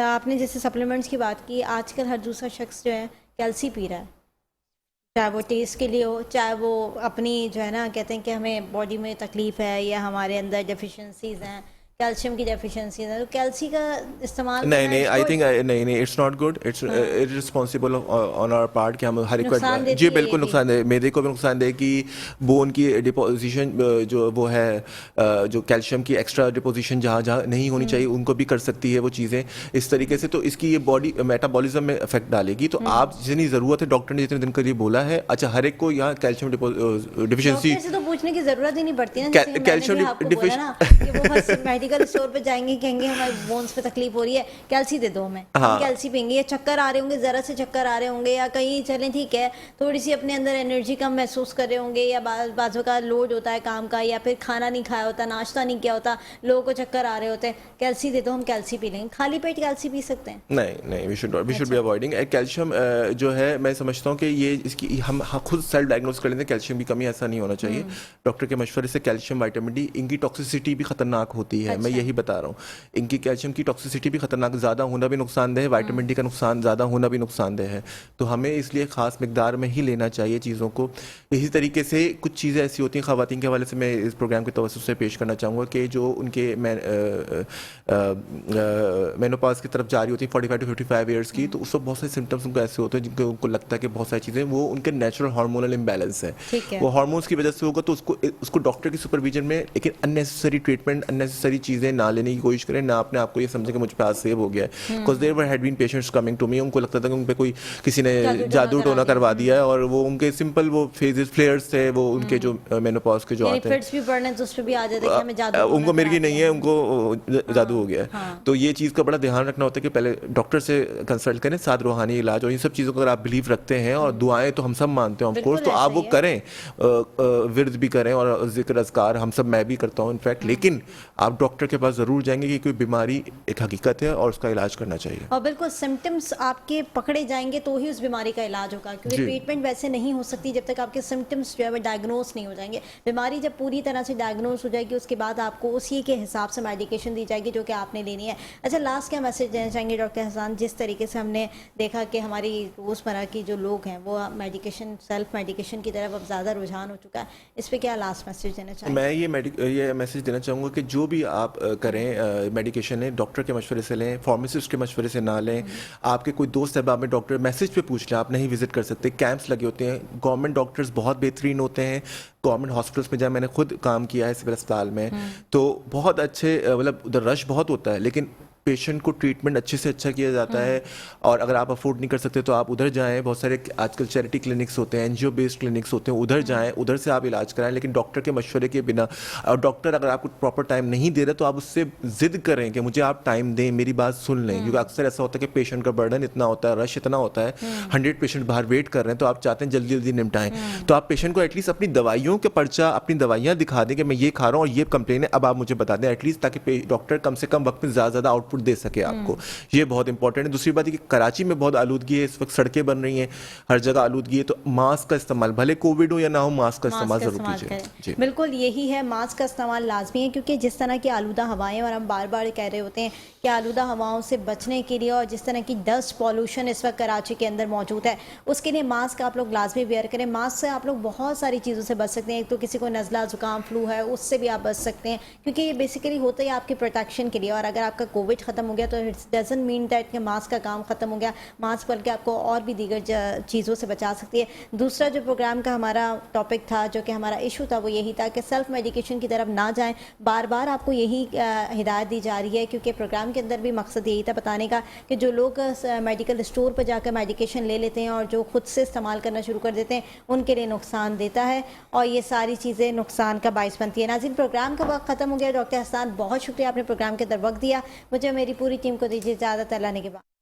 आपने जैसे सप्लीमेंट्स की बात की, आजकल हर दूसरा शख्स जो है कैल्सी पी रहा है, चाहे वो टेस्ट के लिए हो, चाहे वो अपनी जो है ना, कहते हैं कि हमें बॉडी में तकलीफ है या हमारे अंदर डेफिशिएंसीज हैं, कैल्शियम की डेफिशिएंसी है, तो कैल्सी का इस्तेमाल नहीं आई थिंक नहीं it's not good, it's irresponsible on our part कि हम हर एक जी बिल्कुल नुकसानदेह, मेदे को भी नुकसानदेह कि बोन की डिपोजिशन जो वो है, जो कैल्शियम की एक्स्ट्रा डिपोजिशन जहाँ जहाँ नहीं होनी चाहिए उनको भी कर सकती है वो चीज़ें इस तरीके से। तो इसकी ये बॉडी मेटाबॉलिज्म में इफेक्ट डालेगी। तो आप जितनी ज़रूरत है, डॉक्टर ने जितने दिन के लिए बोला है, अच्छा हर एक को यहाँ कैल्शियम डिफिशिएंसी से तो पूछने की जरूरत ही नहीं पड़ती ना, कैल्शियम मेडिकल स्टोर पे जाएंगे, कहेंगे हमारे बोन्स पे तकलीफ हो रही है, कैल्सी दे दो हमें, हम कैल्सी पियेंगे। या चक्कर आ रहे होंगे, जरा से चक्कर आ रहे होंगे, या कहीं चलें ठीक है थोड़ी सी अपने अंदर एनर्जी कम महसूस कर रहे होंगे, या बाजू का लोड होता है काम का, या फिर खाना नहीं खाया होता, नाश्ता नहीं किया होता, लोगों को चक्कर आ रहे होते हैं, कैल्सी दे दो, हम कैल्सी पी लेंगे। खाली पेट कैल्सी पी सकते हैं? नहीं, we should be avoiding calcium. जो है मैं समझता हूँ कि ये इसकी हम खुद सेल्फ डायग्नोस कर लेते हैं कैल्शियम की कमी, ऐसा नहीं होना चाहिए। डॉक्टर के मशवरे से कैल्शियम, विटामिन डी, इनकी टॉक्सिसिटी भी खतरनाक होती है। मैं यही बता रहा हूँ, इनकी कैल्शियम की टॉक्सिसिटी भी खतरनाक, ज़्यादा होना भी नुकसानदेह है, विटामिन डी का नुकसान ज़्यादा होना भी नुकसानदेह है। तो हमें इसलिए ख़ास मिकदार में ही लेना चाहिए चीज़ों को। इसी तरीके से कुछ चीज़ें ऐसी होती हैं, ख़वातीन के हवाले से मैं इस प्रोग्राम के तवज्जुह से पेश करना चाहूँगा कि जो उनके मेनोपॉज की तरफ जारी होती है 45 to 55 ईयर्स की, तो उस वक्त बहुत सारे सिम्टम्स उनको ऐसे होते हैं जिनको उनको लगता है कि बहुत सारी चीज़ें वो उनके नेचुरल हार्मोनल इम्बैलेंस है, वो हार्मोन्स की वजह से होगा। तो उसको डॉक्टर की सुपरविजन में, लेकिन अननेसेसरी ट्रीटमेंट, अननेसेसरी चीज़ें ना लेने की कोशिश करें, ना अपने आपको ये समझे कि मुझ पे आज सेव हो गया है। Because there were had been patients coming to me, उनको लगता था कि उन पे कोई किसी ने जादू टोना करवा दिया है, और वो उनके सिंपल वो फेजेस फ्लेयर्स थे, वो उनके जो मेनोपॉज के जो आते हैं, फिट्स भी पड़ने तो उस पे भी आ जाते हैं कि हमें जादू, उनको मिर्गी नहीं है, उनको जादू हो गया है। तो ये चीज़ का बड़ा ध्यान रखना होता है कि पहले डॉक्टर से कंसल्ट करें, साथ रूहानी इलाज और इन सब चीज़ों को अगर आप बिलीव रखते हैं, और दुआएं तो हम सब मानते हैं ऑफ कोर्स, तो आप वो करें, विर्द भी करें और जिक्र अज़कार हम सब, मैं भी करता हूँ इनफैक्ट, लेकिन आप डॉक्टर के पास ज़रूर जाएंगे कि कोई बीमारी एक हकीकत है और उसका इलाज करना चाहिए। और बिल्कुल सिम्टम्स आपके पकड़े जाएंगे तो ही उस बीमारी का इलाज होगा, क्योंकि जी। ट्रीटमेंट वैसे नहीं हो सकती जब तक आपके सिम्टम्स जो है वो डायग्नोज नहीं हो जाएंगे। बीमारी जब पूरी तरह से डायग्नोज हो जाएगी उसके बाद आपको उसी के हिसाब से मेडिकेशन दी जाएगी जो कि आपने लेनी है। अच्छा, लास्ट क्या मैसेज देना चाहेंगे डॉक्टर हसन? जिस तरीके से हमने देखा कि हमारी रोज़मर्रा की जो लोग हैं वो मेडिकेशन, सेल्फ मेडिकेशन की तरफ अब ज़्यादा रुझान हो चुका है, इस पर क्या लास्ट मैसेज देना चाहेंगे? मैं ये मैसेज देना चाहूँगा कि जो भी आप करें मेडिकेशन लें, डॉक्टर के मशवरे से लें, फार्मासिस्ट के मशवरे से ना लें। आपके कोई दोस्त है में डॉक्टर मैसेज पे पूछ लें, आप नहीं विजिट कर सकते। कैंप्स लगे होते हैं, गवर्नमेंट डॉक्टर्स बहुत बेहतरीन होते हैं। गवर्नमेंट हॉस्पिटल्स में जब मैंने खुद काम किया है सिविल अस्पताल में, तो बहुत अच्छे मतलब उधर रश बहुत होता है, लेकिन पेशेंट को ट्रीटमेंट अच्छे से अच्छा किया जाता है। और अगर आप अफोर्ड नहीं कर सकते तो आप उधर जाएं, बहुत सारे आजकल चैरिटी क्लिनिक्स होते हैं, एनजीओ बेस्ड क्लिनिक्स होते हैं, उधर जाएं, उधर से आप इलाज कराएं, लेकिन डॉक्टर के मशवरे के बिना। और डॉक्टर अगर आपको प्रॉपर टाइम नहीं दे रहा तो आप उससे जिद करें कि मुझे आप टाइम दें, मेरी बात सुन लें, क्योंकि अक्सर ऐसा होता है कि पेशेंट का बर्डन इतना होता है, रश इतना होता है, 100 पेशेंट बाहर वेट कर रहे हैं, तो आप चाहते हैं जल्दी जल्दी निपटाएं। तो आप पेशेंट को एटलीस्ट अपनी दवाइयों के पर्चा, अपनी दवाइयाँ दिखा दें कि मैं ये खा रहा हूँ और ये कंप्लेन है, अब आप मुझे बता दें एटलीस्ट, ताकि डॉक्टर कम से कम वक्त में ज़्यादा आउटपुट दे सके आपको। ये बहुत इंपॉर्टेंट है। दूसरी बात है कि कराची में बहुत आलूदगी है, इस वक्त सड़कें बन रही हैं, हर जगह आलूदगी है, तो मास्क का इस्तेमाल, भले कोविड हो या ना हो, मास्क का इस्तेमाल जरूर कीजिए। जी बिल्कुल यही है, मास्क का इस्तेमाल लाजमी है, क्योंकि जिस तरह की आलूदा हवाएं, और हम बार बार कह रहे होते हैं कि आलूदा हवाओं से बचने के लिए, और जिस तरह की डस्ट पॉल्यूशन इस वक्त कराची के अंदर मौजूद है, उसके लिए मास्क आप लोग लाजमी वेयर करें। मास्क से आप लोग बहुत सारी चीज़ों से बच सकते हैं। एक तो किसी को नज़ला जुकाम फ्लू है उससे भी आप बच सकते हैं, क्योंकि ये बेसिकली होता है आपकी प्रोटेक्शन के लिए। और अगर आपका कोविड ख़त्म हो गया तो इट्स डजंट मीन दैट कि मास्क का काम ख़त्म हो गया। मास्क बल्कि आपको और भी दीगर चीज़ों से बचा सकती है। दूसरा जो प्रोग्राम का हमारा टॉपिक था, जो कि हमारा इशू था, वो यही था कि सेल्फ मेडिकेशन की तरफ ना जाएं। बार बार आपको यही हिदायत दी जा रही है, क्योंकि प्रोग्राम के अंदर भी मकसद यही था बताने का कि जो लोग मेडिकल स्टोर पर जाकर मेडिकेशन ले लेते हैं और जो खुद से इस्तेमाल करना शुरू कर देते हैं, उनके लिए नुकसान देता है, और ये सारी चीज़ें नुकसान का बायस बनती है। नाज़रीन, प्रोग्राम का वक्त ख़त्म हो गया। डॉक्टर हसन, बहुत शुक्रिया, आपने प्रोग्राम के अंदर वक्त दिया। मुझे मेरी पूरी टीम को दीजिए इजाज़त। अल्लाह ने के बाद।